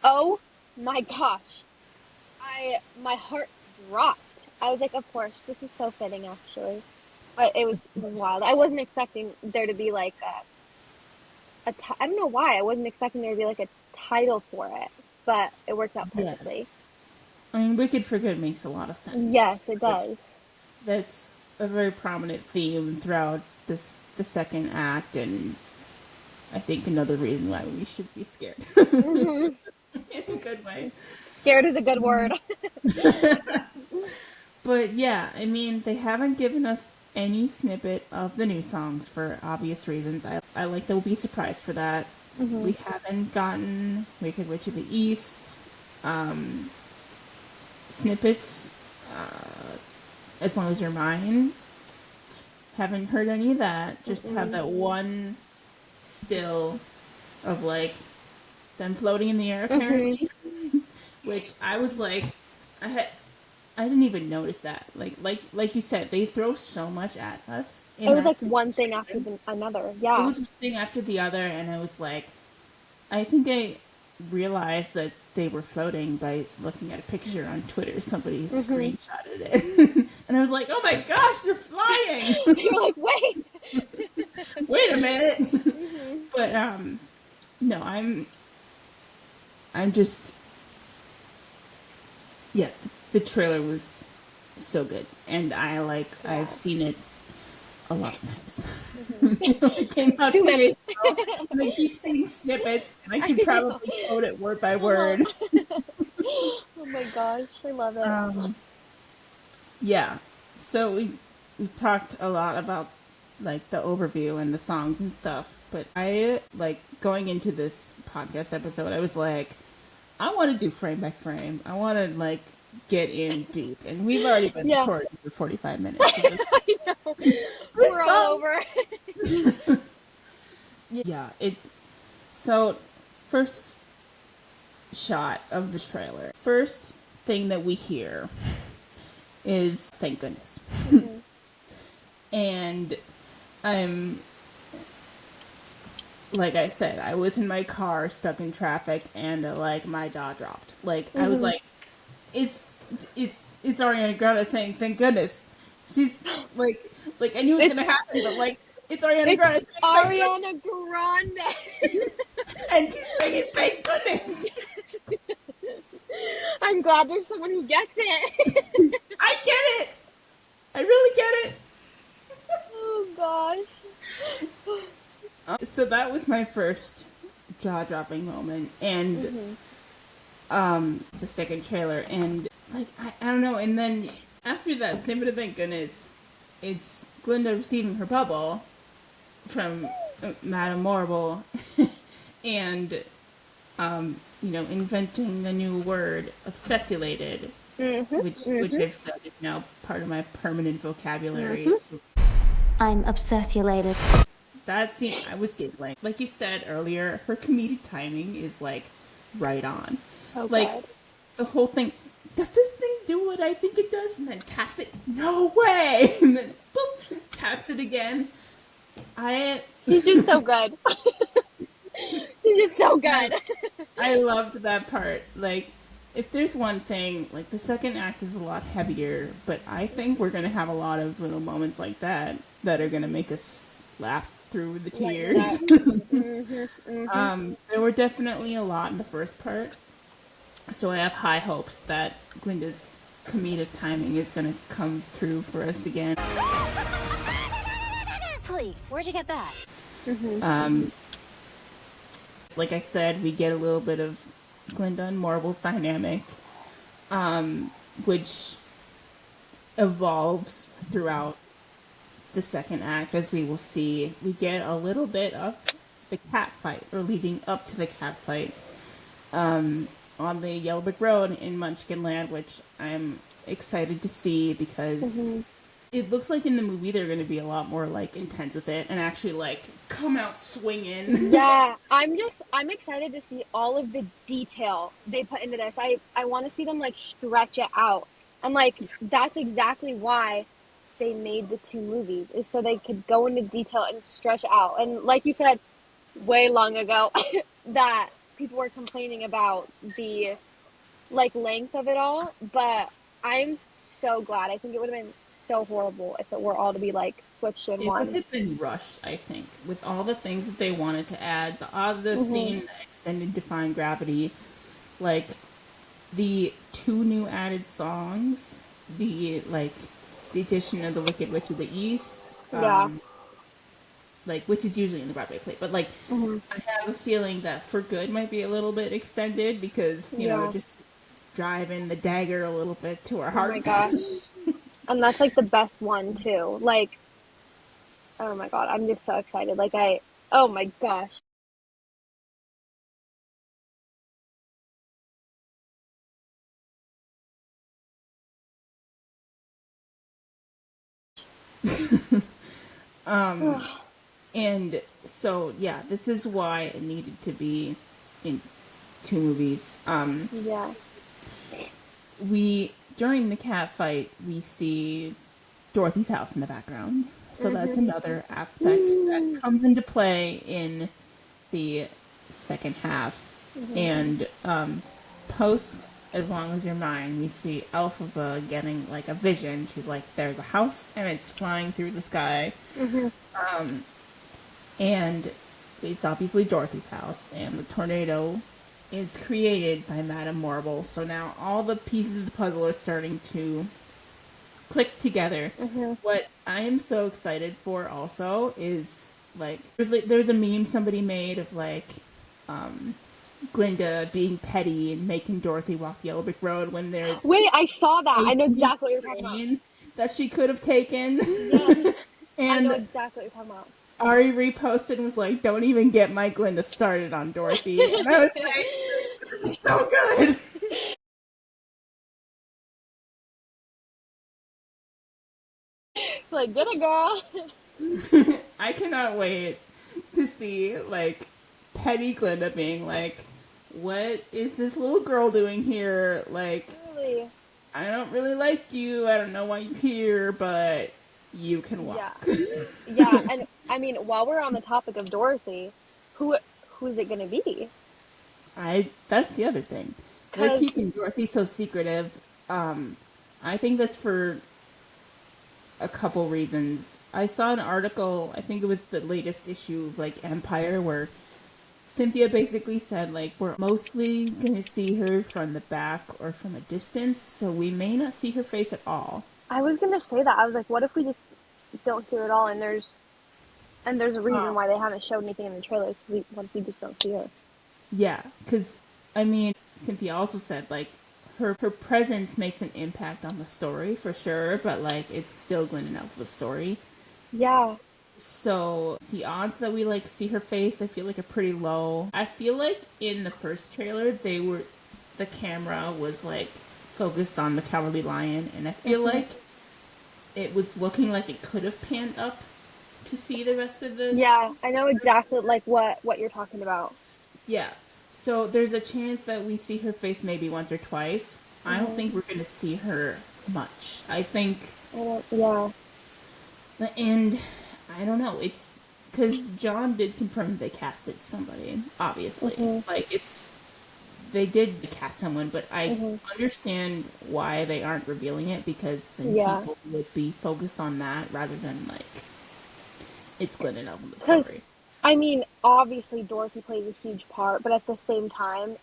oh my gosh, my heart dropped. I was like, of course, this is so fitting, actually. It was wild. I wasn't expecting there to be like I don't know why I wasn't expecting there to be like a title for it, but it worked out yeah, perfectly. I mean, Wicked for Good makes a lot of sense. Yes, it Like, does. that's a very prominent theme throughout the second act, and I think another reason why we should be scared Hmm. in a good way. Scared is a good word. But yeah, I mean, they haven't given us any snippet of the new songs for obvious reasons. I like that we'll be surprised for that. Hmm. We haven't gotten Wicked Witch of the East um, snippets, as long as you're mine. Haven't heard any of that. Just have Mm-mm. that one. still of like them floating in the air apparently, which I was like, I didn't even notice that. Like you said, they throw so much at us It in was that like single one thing after trailer. another. It Yeah. was one thing after the other, and I was like, I think I realized that they were floating by looking at a picture on Twitter. Somebody screenshotted it, and I was like, "Oh my gosh, they're flying!" You're like, wait. Wait a minute. Mhm. But no, I'm just yeah. The trailer was so good, and I've Yeah. seen it a lot of times. Mhm. It came out Too 2 days many. ago, and I keep seeing snippets, and I I could know. probably quote it word by Uh-huh. word. Oh my gosh, I love it. Um, yeah. So we talked a lot about like the overview and the songs and stuff, but I like going into this podcast episode, I was like, I want to do frame by frame. I want to like get in deep, and we've already been Yeah. recording for 45 minutes. So I know. this We're all song, over. yeah. It so first shot of the trailer. First thing that we hear is thank goodness. Mhm. And I'm like I said, I was in my car stuck in traffic and like my jaw dropped. Like I was Mhm. like, it's it's Ariana Grande saying thank goodness. She's like I knew it was It's gonna happen, but like it's Ariana it's Grande saying thank goodness, Ariana Grande. and she's saying thank goodness. I'm glad there's someone who gets it. I get it. I really get it. Oh gosh. So that was my first jaw dropping moment, and Mhm. the second trailer, and like I don't know, and then after that snippet of thank goodness, it's Glinda receiving her bubble from Madame Morrible, and inventing the new word obsessulated, Mhm. which Mhm. I've said is now part of my permanent vocabulary. Mhm. So I'm obsessulated. that scene, I was giggling. Like you said earlier, her comedic timing is like right on. So Like good. the whole thing. Does this thing do what I think it does? And then taps it. No way! And then boop, taps it again. I She's just so good. She's just so I good. I loved that part. Like, if there's one thing, like the second act is a lot heavier, but I think we're gonna have a lot of little moments like that are gonna make us laugh through the Lighten it tears. up. Mhm. Mhm. There were definitely a lot in the first part, so I have high hopes that Glinda's comedic timing is gonna come through for us again. Please, where'd you get that? Mhm. Um, like I said, we get a little bit of Glinda and Marble's dynamic, which evolves throughout the second act, as we will see. We get a little bit of the cat fight, or leading up to the cat fight, on the Yellow Brick Road in Munchkinland, which I'm excited to see because Mhm. it looks like in the movie they're going to be a lot more like intense with it and actually like come out swinging. Yeah, I'm excited to see all of the detail they put into this. I want to see them like stretch it out. And like that's exactly why they made the two movies is so they could go into detail and stretch it out. And like you said way long ago that people were complaining about the like length of it all, but I'm so glad. I think it would have been so horrible if it were all to be like switched in It would one. have been rushed, I think, with all the things that they wanted to add. The Ozda Mhm. scene, the extended Defying Gravity, like the two new added songs, the addition of the Wicked Witch of the East, Yeah. like which is usually in the Broadway play, but like Mhm. I have a feeling that For Good might be a little bit extended because Yeah. just driving the dagger a little bit to our Oh my hearts. gosh. And that's like the best one too. Like, oh my god, I'm just so excited. Oh my gosh. um, And so, yeah, this is why it needed to be in 2 movies. Yeah. During the cat fight, we see Dorothy's house in the background. So that's another aspect that comes into play in the second half. And post As Long As You're Mine, we see Elphaba getting like a vision. She's like, there's a house and it's flying through the sky. And it's obviously Dorothy's house, and the tornado is created by Madame Marble. So now all the pieces of the puzzle are starting to click together. What I am so excited for also is there's a meme somebody made of Glinda being petty and making Dorothy walk the Yellow Brick Road when there's Wait, I saw that. a I know exactly what you're talking about. train that she could have taken. Yes. I know And exactly what you're talking about. Ari reposted and was like, don't even get my Glinda started on Dorothy. And I was like, this is gonna be so good. Like, get it, girl. I cannot wait to see, petty Glinda being like, what is this little girl doing here? Like, Really? I don't really like you. I don't know why you're here, but you can walk. Yeah, and I mean, while we're on the topic of Dorothy, who's it gonna be? That's the other thing. They're keeping Dorothy so secretive. I think that's for a couple reasons. I saw an article, I think it was the latest issue of Empire, where Cynthia basically said we're mostly gonna see her from the back or from a distance, so we may not see her face at all. I was gonna say that. I was like, what if we just don't see her at all, and there's a reason why they haven't showed anything in the trailers, because what if we just don't see her? Yeah, because, I mean, Cynthia also said, her presence makes an impact on the story, for sure, but, it's still Glinda and Elphaba's story. Yeah. So, the odds that we, see her face, I feel are pretty low. I feel in the first trailer, the camera was, focused on the Cowardly Lion, and I feel it was looking like it could have panned up to see the rest of the... Yeah, I know exactly, what you're talking about. Yeah. So there's a chance that we see her face maybe once or twice. I don't think we're going to see her much. I think... Yeah. And I don't know. It's... Because John did confirm they casted somebody, obviously. They did cast someone, but I understand why they aren't revealing it, because then people would be focused on that rather than, it's Glenn and Elva's story. I mean, obviously Dorothy plays a huge part, but at the same time,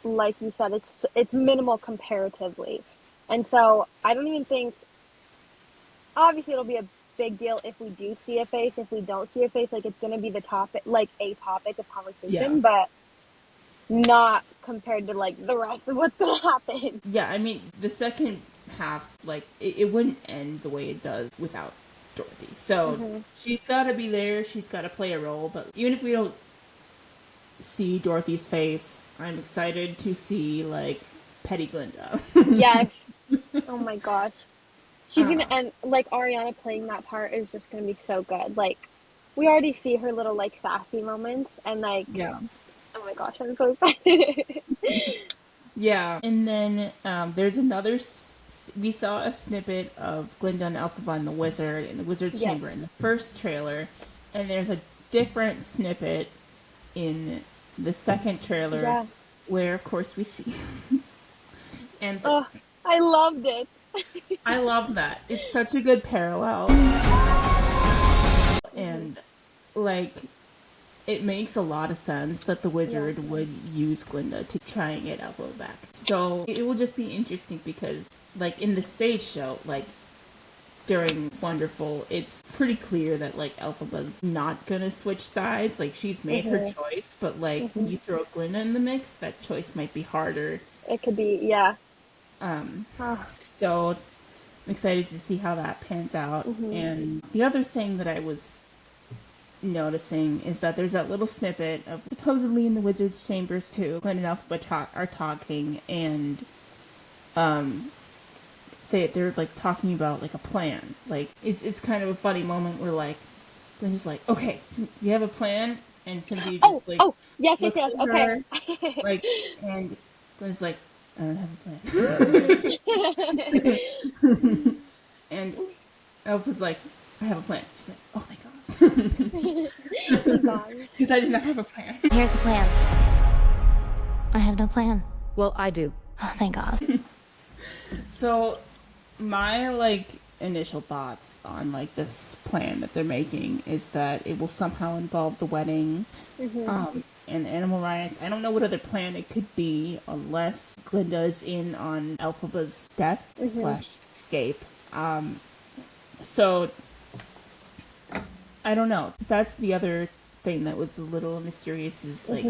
like you said, it's minimal comparatively. And so I don't even think, obviously it'll be a big deal if we do see a face. If we don't see a face, it's going to be a topic of conversation, but not compared to the rest of what's going to happen. Yeah, I mean, the second half, it wouldn't end the way it does without Dorothy. So she's got to be there. She's got to play a role. But even if we don't see Dorothy's face, I'm excited to see Petty Glinda. Yes. Oh my gosh. She's gonna, and Ariana playing that part is just gonna be so good. We already see her little sassy moments, and yeah. Oh my gosh, I'm so excited. Yeah, and then there's another. We saw a snippet of Glinda and Elphaba and the Wizard in the Wizard's Chamber in the first trailer, and there's a different snippet in the second trailer, where of course we see. And I loved it. I love that. It's such a good parallel, and it makes a lot of sense that the wizard would use Glinda to try and get Elphaba back. So it will just be interesting because, in the stage show, during Wonderful, it's pretty clear that, Elphaba's not gonna switch sides. She's made her choice, but, when you throw Glinda in the mix, that choice might be harder. It could be, yeah. So I'm excited to see how that pans out. And the other thing that I was noticing is that there's that little snippet of supposedly in the Wizard's Chambers too, Glenn and Elphaba are talking, and they're talking about a plan. It's kind of a funny moment where then he's like, okay, you have a plan? And Cynthia just like yes, looks yes, at okay. her, like, and Glenn's like, I don't have a plan. And Elf was like, I have a plan. She's like, oh my god. Thank God. Because I did not have a plan. Here's the plan. I have no plan. Well, I do. Oh, thank God. So, my, like, initial thoughts on, like, this plan that they're making is that it will somehow involve the wedding, and animal rights. I don't know what other plan it could be unless Glinda is in on Elphaba's death / escape. So, I don't know. That's the other thing that was a little mysterious is, like,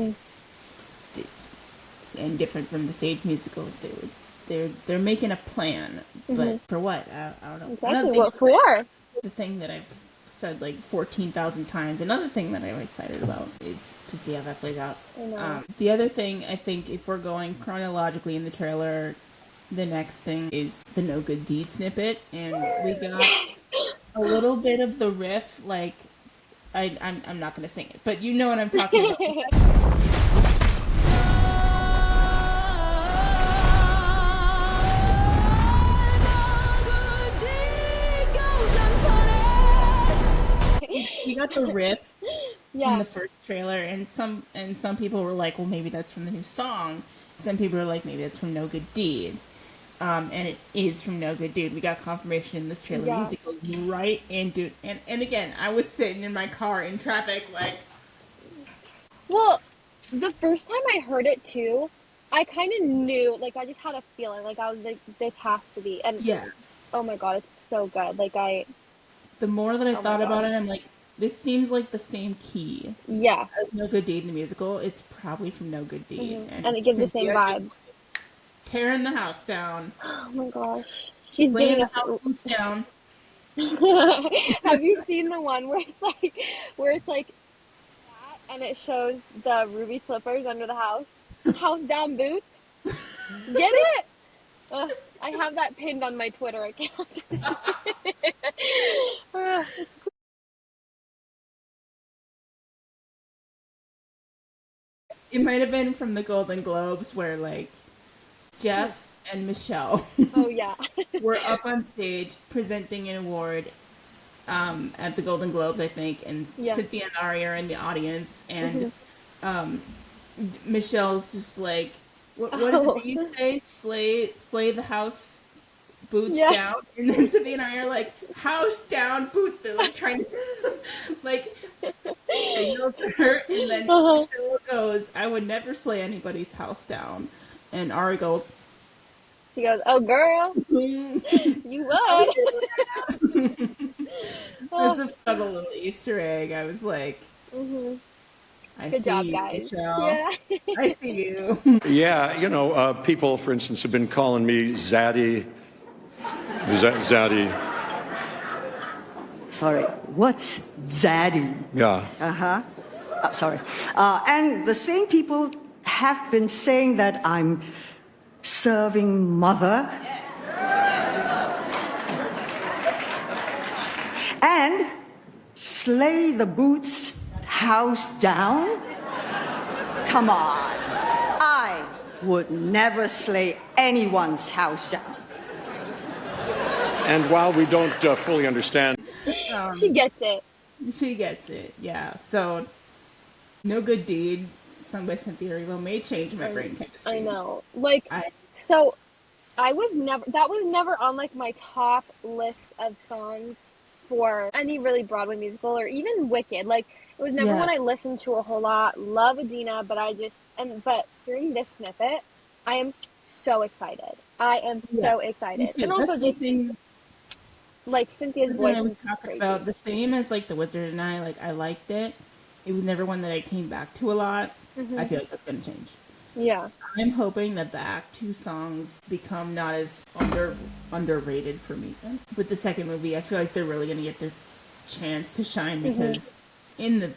and different from the stage musical. They're making a plan, but for what? I don't know. Exactly, what for? The thing that I've said like 14,000 times. Another thing that I'm excited about is to see how that plays out. I know. The other thing, I think, if we're going chronologically in the trailer, the next thing is the No Good Deed snippet, and we got a little bit of the riff. Like, I'm not going to sing it, but you know what I'm talking about. We got the riff in the first trailer, and some people were like, well, maybe that's from the new song. Some people were like, maybe that's from No Good Deed. And it is from No Good Deed. We got confirmation in this trailer. Music goes right into it. And again, I was sitting in my car in traffic like... Well, the first time I heard it too, I kind of knew, like, I just had a feeling, like, I was like, this has to be. And oh my god, it's so good. Like, the more that I thought about it, I'm like, this seems like the same key. Yeah. As No Good Deed in the musical. It's probably from No Good Deed. And it gives the same vibe. Tearing the house down. Oh my gosh. She's laying getting the house boots down. Have you seen the one where it's like that and it shows the ruby slippers under the house? House down boots? Get it? I have that pinned on my Twitter account. It might have been from the Golden Globes where, like, Jeff and Michelle were up on stage presenting an award at the Golden Globes, I think, and Cynthia and Ari are in the audience, and Michelle's just like, what is it that you say? Slay the house boots down, and then Cynthia and Ari are like, house down boots. They're like trying to like signal to her, and then Michelle goes, I would never slay anybody's house down, and Ari goes, she goes, oh girl, you would. It's a fun little Easter egg. I was like, I Good see job, you, guys. Michelle. Yeah. I see you. Yeah, you know, people, for instance, have been calling me Zaddy. Zaddy. Sorry, what's Zaddy? Yeah. Sorry. And the same people have been saying that I'm serving mother. And slay the boots house down? Come on. I would never slay anyone's house down. And while we don't fully understand... She gets it. She gets it, yeah. So, No Good Deed, sung by Cynthia Erivo, may change my brain chemistry. I know. Like, so, that was never on, like, my top list of songs for any really Broadway musical, or even Wicked. Like, it was never one I listened to a whole lot. Love Adina, but but hearing this snippet, I am so excited. I am so excited. And also just, like, Cynthia's voice I was is talking crazy. about the same as, like, The Wizard and I. Like, I liked it. It was never one that I came back to a lot. I feel like that's going to change. Yeah. I'm hoping that the Act 2 songs become not as underrated for me. With the second movie, I feel like they're really going to get their chance to shine because in the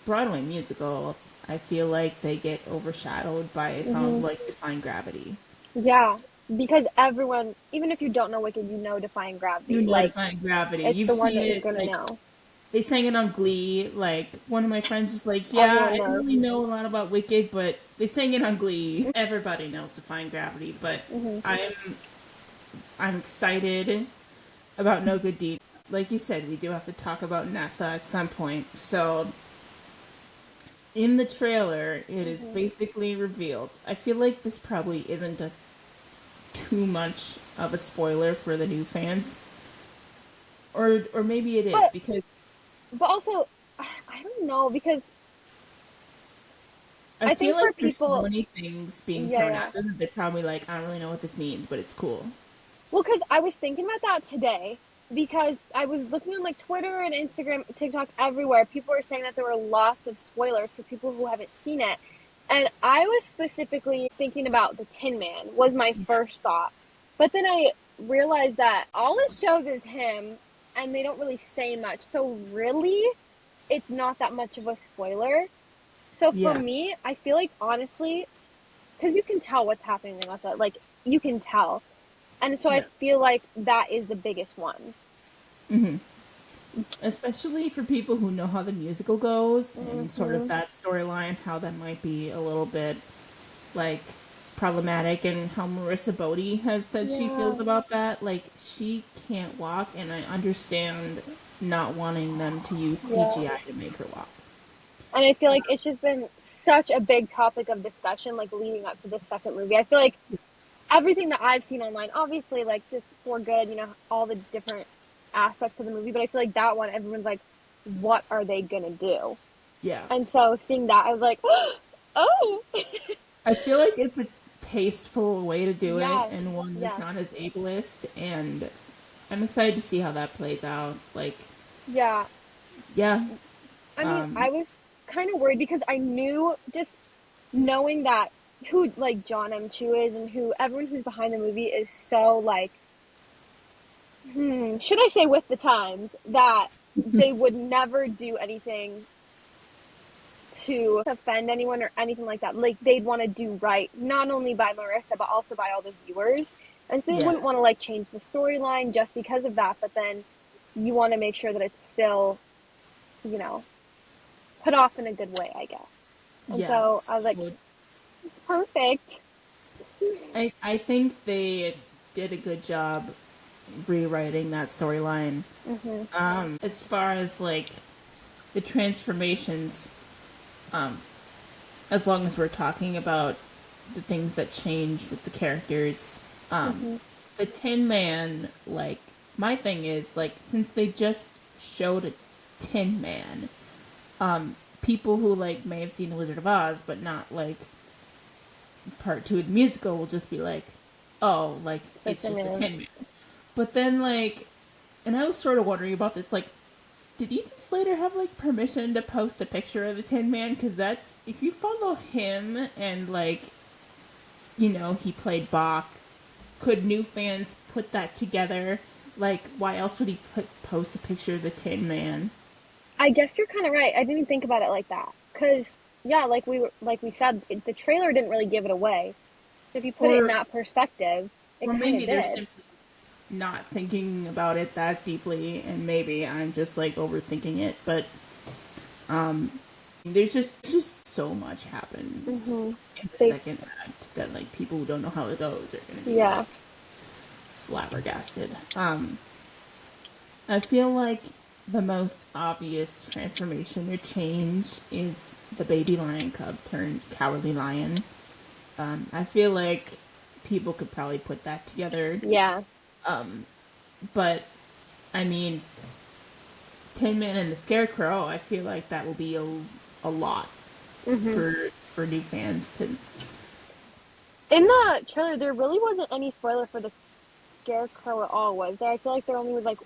Broadway musical, I feel like they get overshadowed by songs like Defying Gravity. Yeah, because everyone, even if you don't know Wicked, you know Defying Gravity. You know like, Defying Gravity. It's You've the one seen that you're it going to like know. they sang it on Glee. Like, one of my friends was like, yeah, Everyone I don't knows. really know a lot about Wicked, but they sang it on Glee. Everybody knows Defying Gravity, but I'm excited about No Good Deed. Like you said, we do have to talk about Nessa at some point. So, in the trailer, it is basically revealed. I feel like this probably isn't too much of a spoiler for the new fans. Or maybe it is, But because also, I don't know, because I I feel think like for there's so people, many things being yeah, thrown yeah. at them that they're probably like, I don't really know what this means, but it's cool. Well, because I was thinking about that today, because I was looking on like Twitter and Instagram, TikTok, everywhere. People were saying that there were lots of spoilers for people who haven't seen it. And I was specifically thinking about the Tin Man was my first thought. But then I realized that all it shows is him and they don't really say much. So really, it's not that much of a spoiler. So for Yeah. me, I feel like honestly, because you can tell what's happening in Lessa, like you can tell. And so I Yeah. feel like that is the biggest one. Especially for people who know how the musical goes and sort of Hmm. that storyline, how that might be a little bit like problematic, and how Marissa Bodie has said she Yeah. feels about that. Like, she can't walk, and I understand not wanting them to use Yeah. CGI to make her walk. And I feel like it's just been such a big topic of discussion, like leading up to the second movie. I feel like everything that I've seen online, obviously, like just for good, all the different aspects of the movie, but I feel like that one, everyone's like, what are they gonna do? Yeah. And so seeing that, I was like, oh, I feel like it's a tasteful way to do it, yes, and one that's yes, not as ableist, and I'm excited to see how that plays out. Like, yeah. yeah, I mean, I was kind of worried because I knew, just knowing that who like John M. Chu is and who everyone who's behind the movie is so like, should I say with the times, that they would never do anything to offend anyone or anything like that. Like they'd want to do right, not only by Marissa but also by all the viewers. And so they yeah, wouldn't want to like change the storyline just because of that. But then you want to make sure that it's still, you know, put off in a good way, I guess. And yeah. so I was like, So perfect. I think they did a good job rewriting that storyline. As far as like the transformations, um, as long as we're talking about the things that change with the characters, the Tin Man, like, my thing is, like, since they just showed a Tin Man, people who, like, may have seen The Wizard of Oz, but not, like, part two of the musical will just be like, oh, like, That's it's a just a man. Tin Man. But then, like, and I was sort of wondering about this, like, did Ethan Slater have, like, permission to post a picture of the Tin Man? Because that's, if you follow him and, like, he played Bach, could new fans put that together? Like, why else would he post a picture of the Tin Man? I guess you're kind of right. I didn't think about it like that. Cause yeah, like we said, the trailer didn't really give it away. So if you put it in Or, that perspective, it or kind maybe of they're did. simply not thinking about it that deeply, and maybe I'm just, like, overthinking it, but there's just so much happens Hmm. in the They, second act that, like, people who don't know how it goes are gonna be, yeah, like, flabbergasted. I feel like the most obvious transformation or change is the baby lion cub turned cowardly lion. I feel like people could probably put that together, yeah. but I mean, Tin Man and the Scarecrow, I feel like that will be a lot Hmm. for new fans to. In the trailer, there really wasn't any spoiler for the scarecrow at all, was there? I feel like there only was like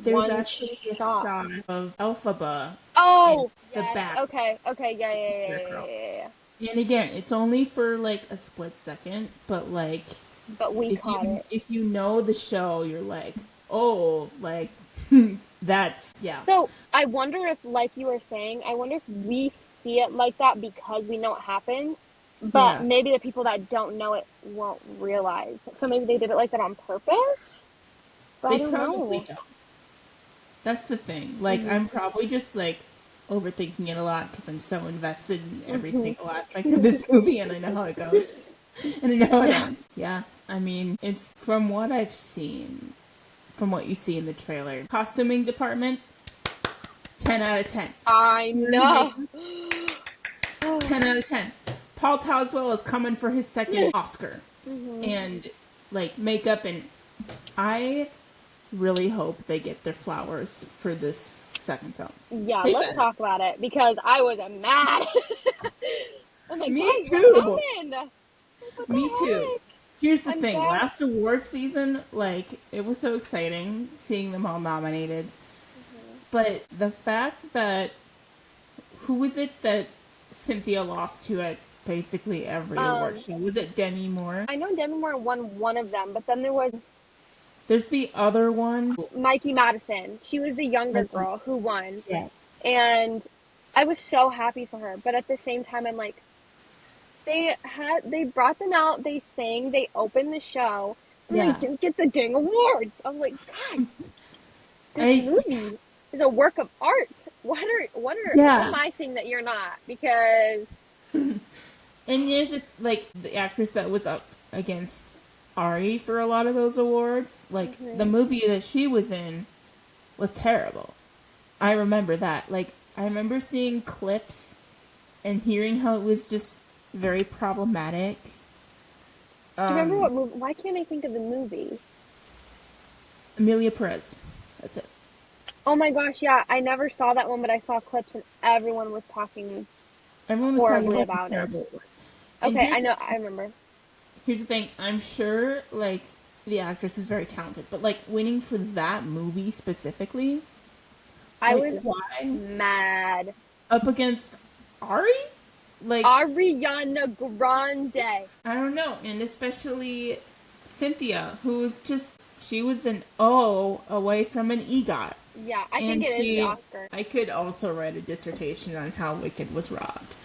There's one actually a shot. shot of Elphaba in Oh, the yes. back Okay. Okay. Yeah. of the Yeah. Yeah. Yeah. Scarecrow. Yeah. Yeah. And again, it's only for like a split second, but like But we if caught you it. if you know the show, you're like, oh, like that's yeah. So I wonder if, like you were saying, I wonder if we see it like that because we know what happened, but Yeah. maybe the people that don't know it won't realize. So maybe they did it like that on purpose, but I They don't probably know. don't. That's the thing. Like, I'm probably just, like, overthinking it a lot because I'm so invested in every single aspect of this movie, and I know how it goes. And I know how it ends. Yeah. I mean, it's from what I've seen, from what you see in the trailer. Costuming department, 10 out of 10. I know. 10 out of 10. Paul Towswell is coming for his second Oscar. And, like, makeup, and I really hope they get their flowers for this second film. Yeah, They let's better. talk about it because I was mad. I'm like, Me guys, too. what happened? What the Me too. heck? Here's the I'm thing. sad. Last award season, like, it was so exciting seeing them all nominated. But the fact that, who was it that Cynthia lost to at basically every award show? Was it Demi Moore? I know Demi Moore won one of them, but then there was There's the other one. Mikey Madison. She was the younger Mikey. girl who won. Yeah. And I was so happy for her, but at the same time I'm like, they brought them out, they sang, they opened the show, and Yeah. they didn't get the dang awards. I'm like, guys, this movie is a work of art. What am I saying that you're not? Because And there's like the actress that was up against Ari for a lot of those awards. Like the movie that she was in was terrible. I remember that. Like I remember seeing clips and hearing how it was just very problematic. do you remember what movie? Why can't I think of the movie? Amelia Perez. That's it. Oh my gosh, yeah, I never saw that one, but I saw clips and everyone was talking. Everyone was Horribly talking about how it. terrible it was. And Okay, I know, I remember. Here's the thing. I'm sure, like, the actress is very talented, but, like, winning for that movie specifically, I like, was why? mad. Up against Ari? Like, Ariana Grande. I don't know. And especially Cynthia, who was just, she was an O away from an EGOT. Yeah, I think it is the Oscar. I could also write a dissertation on how Wicked was robbed.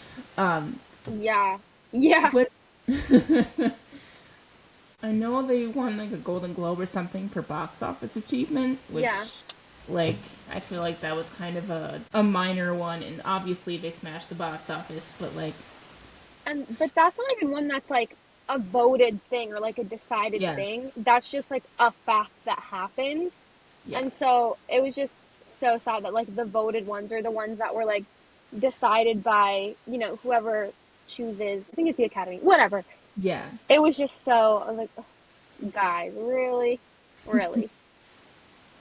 Yeah. Yeah. But I know they won like a Golden Globe or something for box office achievement, which, Yeah. like, I feel like that was kind of a minor one, and obviously they smashed the box office, but like, But that's not even one that's like a voted thing or like a decided Yeah. thing. That's just like a fact that happened. yeah, And so it was just so sad that like the voted ones are the ones that were like decided by, whoever chooses. I think it's the Academy. Whatever. yeah. It was just so, I was like, ugh, guys, really? Really?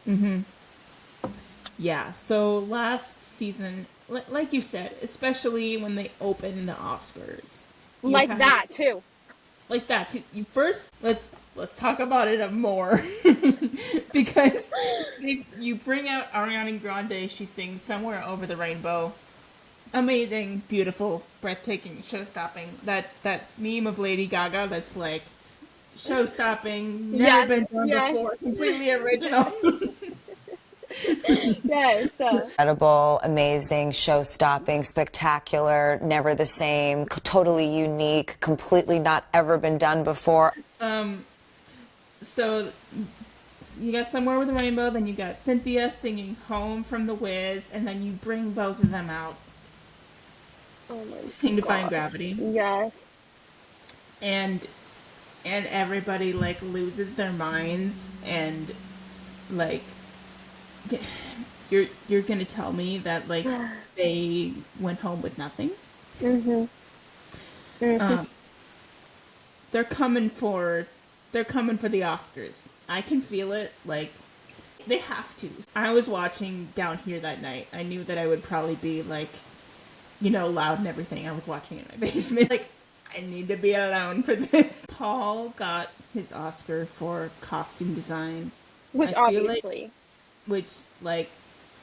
Mm-hmm. Yeah, so last season, like you said, especially when they opened the Oscars. you Like had- that, too. Like that, too. You first, let's talk about it more. Because you bring out Ariana Grande, she sings Somewhere Over the Rainbow. Amazing, beautiful, breathtaking, show-stopping. That meme of Lady Gaga that's like, show-stopping, never Yes, been done yes. before, completely original. Yes. Incredible, amazing, show-stopping, spectacular, never the same, totally unique, completely not ever been done before. So you got Somewhere with the Rainbow, then you got Cynthia singing Home from the Wiz, and then you bring both of them out. Oh my Sing Defying God. Gravity. Yes. And everybody like loses their minds, and like you're gonna tell me that like they went home with nothing? They're coming for the Oscars. I can feel it. Like they have to. I was watching Down Here that night. I knew that I would probably be like, loud and everything. I was watching it in my basement. Like, I need to be alone for this. Paul got his Oscar for costume design. Which I feel obviously.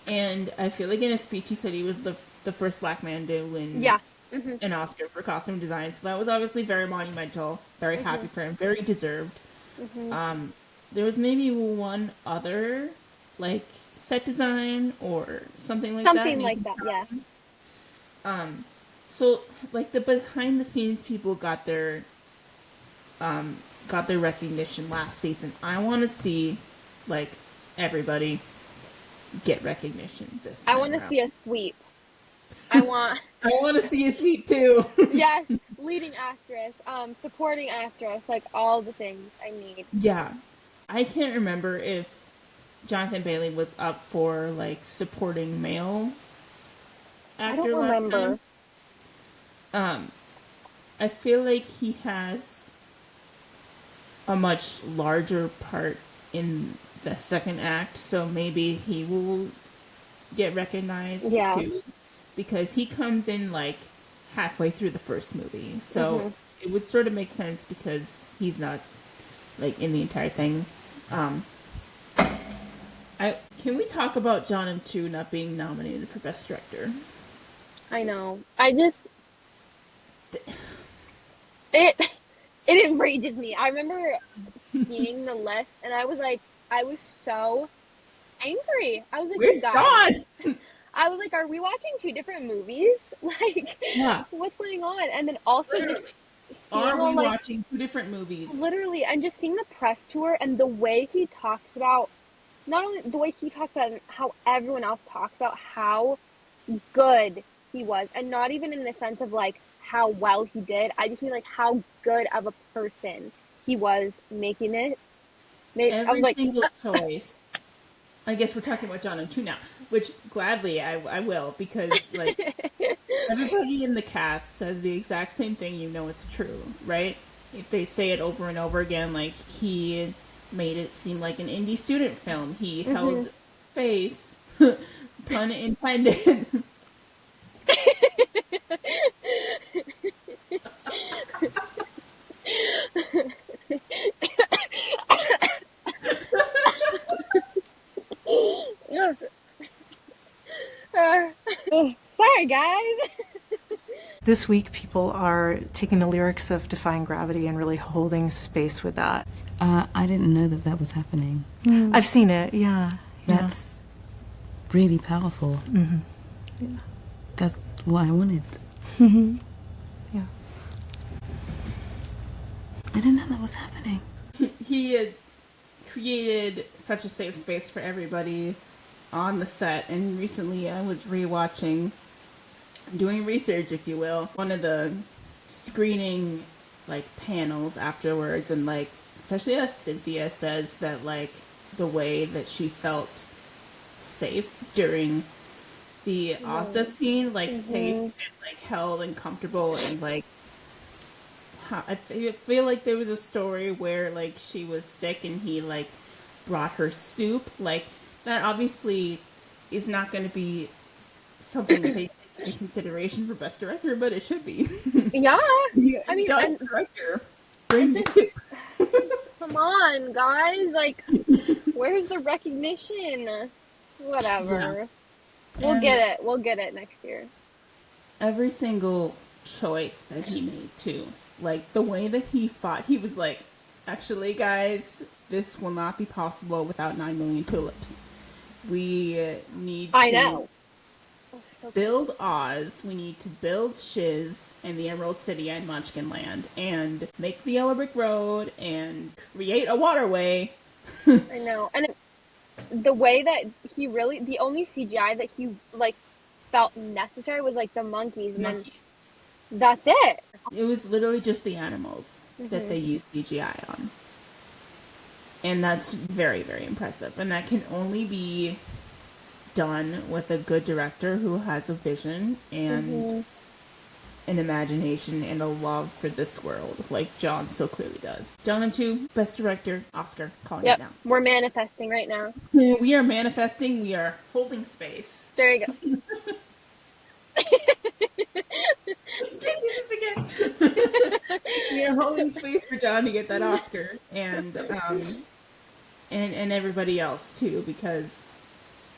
And I feel like in a speech he said he was the first black man to win Yeah. an Oscar for costume design. So that was obviously very monumental. Very happy for him. Very deserved. There was maybe one other, like, set design or something like that. Something like that, yeah. So, like, the behind-the-scenes people got their recognition last season. I want to see, like, everybody get recognition this I time want to around. see a sweep. I want to see a sweep too. yes, leading actress, supporting actress, like all the things I need. Yeah. I can't remember if Jonathan Bailey was up for like supporting male actor I don't last remember. time. I feel like he has a much larger part in the second act, so maybe he will get recognized too, because he comes in like halfway through the first movie, so it would sort of make sense because he's not like in the entire thing. Can we talk about John M. not being nominated for Best Director? I know. It enrages me. I remember seeing the list and I was so angry. I was like, Where's guys? John? I was like, are we watching two different movies? Like, Yeah. what's going on? And then also just seeing Are all, we like, watching two different movies? literally, and just seeing the press tour and the way he talks about, not only the way he talks about it, how everyone else talks about how good he was, and not even in the sense of like how well he did. I just mean like how good of a person he was making it. I was Every like, single choice. I guess we're talking about John M. now, which gladly I will, because like everybody in the cast says the exact same thing. You know it's true, right? If they say it over and over again, like he made it seem like an indie student film. He held space, pun intended. sorry guys. This week, people are taking the lyrics of Defying Gravity and really holding space with that. I didn't know that that was happening. I've seen it, yeah. That's really powerful. Yeah. That's what I wanted. Yeah. I didn't know that was happening. He had created such a safe space for everybody on the set, and recently I was rewatching, doing research, if you will, one of the screening like panels afterwards, and like especially as Cynthia says that like the way that she felt safe during the Ozda scene, like safe and like held and comfortable, and like I feel like there was a story where like she was sick and he like brought her soup. Like that obviously is not going to be something that they take into consideration for Best Director, but it should be. Yeah. I mean, Best Director, bring me soup. Come on, guys. Like, where's the recognition? Whatever. We'll get it next year. Every single choice that he made too. Like the way that he fought, he was like, actually guys, this will not be possible without 9 million tulips. We need to build Oz, we need to build Shiz and the Emerald City and Munchkin Land, and make the Yellow Brick Road, and create a waterway. I know. And the way that he really, the only CGI that he like felt necessary was like the monkeys. And then that's it. It was literally just the animals that they used CGI on. And that's very, very impressive. And that can only be done with a good director who has a vision and an imagination and a love for this world, like John so clearly does. John M. Best Director, Oscar, calling it down. We're manifesting right now. We are manifesting, we are holding space. There you go. Can't do this again. We are holding space for John to get that Oscar, and everybody else too, because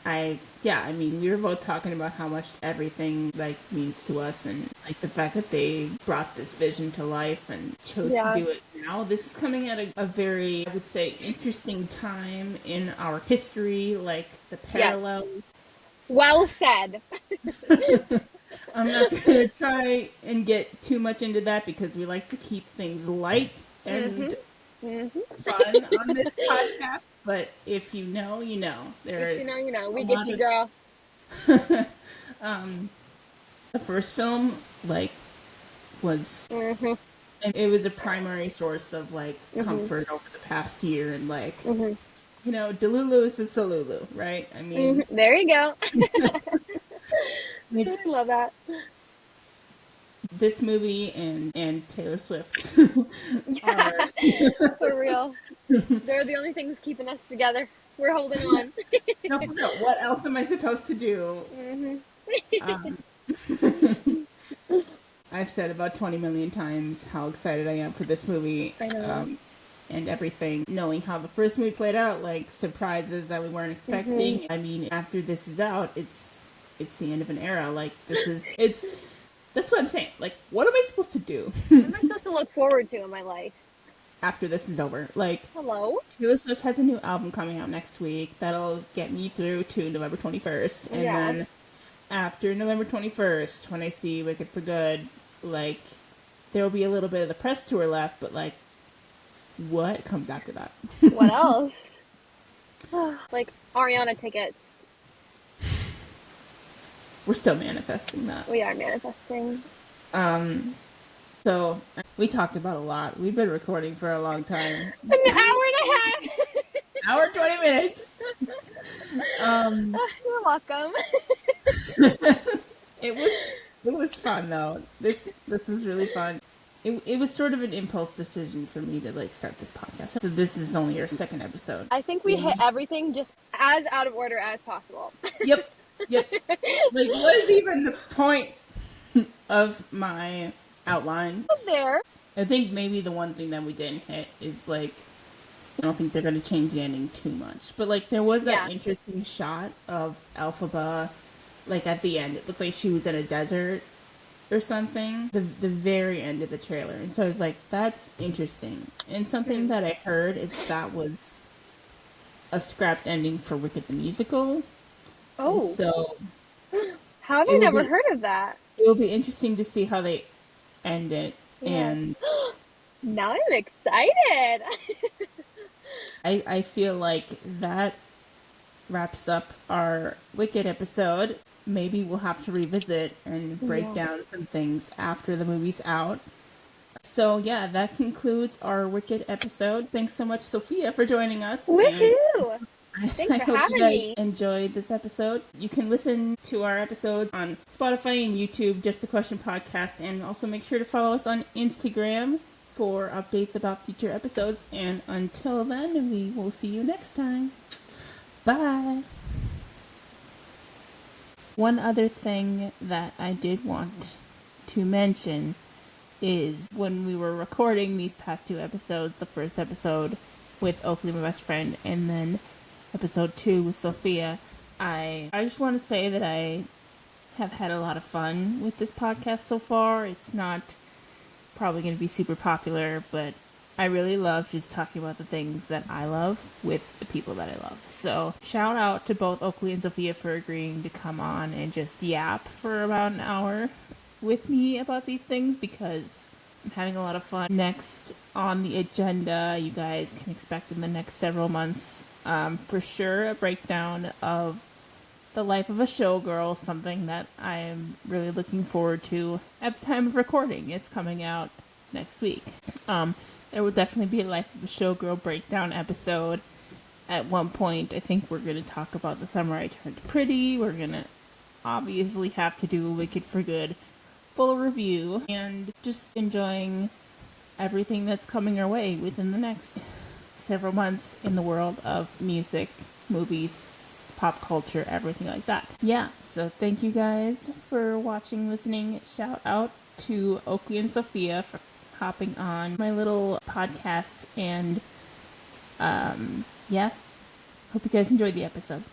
I mean, we were both talking about how much everything like means to us, and like the fact that they brought this vision to life and chose to do it now. This is coming at a very, I would say, interesting time in our history, like the parallels. Well said. I'm not going to try and get too much into that because we like to keep things light and fun on this podcast, but if you know, you know. If you know, you know. We a get lot you, of- girl. The first film, like, was and it was a primary source of like comfort over the past year, and like you know, Delulu is a Solulu, right? I mean, There you go. it- I love that. this movie and Taylor Swift are For real. They're the only things keeping us together. We're holding on. no, for real. What else am I supposed to do? I've said about 20 million times how excited I am for this movie. I know. And everything. Knowing how the first movie played out, like surprises that we weren't expecting. I mean, after this is out, it's the end of an era. Like, that's what I'm saying. Like, what am I supposed to do What am I supposed to look forward to in my life? after this is over? Like, Hello? Taylor Swift has a new album coming out next week that'll get me through to November 21st. And then after November 21st, when I see Wicked for Good, like, there will be a little bit of the press tour left, but, like, what comes after that? What else? Like, Ariana tickets. We're still manifesting that. We are manifesting. So, we talked about a lot. We've been recording for a long time. An hour and a half! Hour, 20 minutes! You're welcome. It was fun, though. This is really fun. It was sort of an impulse decision for me to, like, start this podcast. So this is only our second episode. I think we hit everything just as out of order as possible. Yep. Like, what is even the point of my outline? There. I think maybe the one thing that we didn't hit is, like, I don't think they're going to change the ending too much. But, like, there was that interesting shot of Elphaba, like, at the end. It looked like she was in a desert or something. The very end of the trailer. And so I was like, that's interesting. And something that I heard is that was a scrapped ending for Wicked the Musical. Oh. So How have I never heard of that? it will be interesting to see how they end it. And Now I'm excited. I feel like that wraps up our Wicked episode. Maybe we'll have to revisit and break down some things after the movie's out. So yeah, that concludes our Wicked episode. Thanks so much, Sophia, for joining us. Woohoo! Thanks I for hope having you guys me. enjoyed this episode. You can listen to our episodes on Spotify and YouTube, Just a Question Podcast, and also make sure to follow us on Instagram for updates about future episodes. And until then, we will see you next time. Bye! One other thing that I did want to mention is when we were recording these past two episodes, the first episode with Oakley, my best friend, and then episode 2 with Sophia, I just want to say that I have had a lot of fun with this podcast so far. It's not probably going to be super popular, but I really love just talking about the things that I love with the people that I love. So shout out to both Oakley and Sophia for agreeing to come on and just yap for about an hour with me about these things, because I'm having a lot of fun. Next on the agenda, you guys can expect in the next several months, for sure, a breakdown of the life of a showgirl, something that I am really looking forward to at the time of recording. It's coming out next week. There will definitely be a life of a showgirl breakdown episode at one point. I think we're going to talk about The Summer I Turned Pretty. We're going to obviously have to do a Wicked for Good full review, and just enjoying everything that's coming our way within the next several months in the world of music, movies, pop culture, everything like that. Yeah, so thank you guys for watching, listening. Shout out to Oakley and Sophia for hopping on my little podcast, and yeah, hope you guys enjoyed the episode.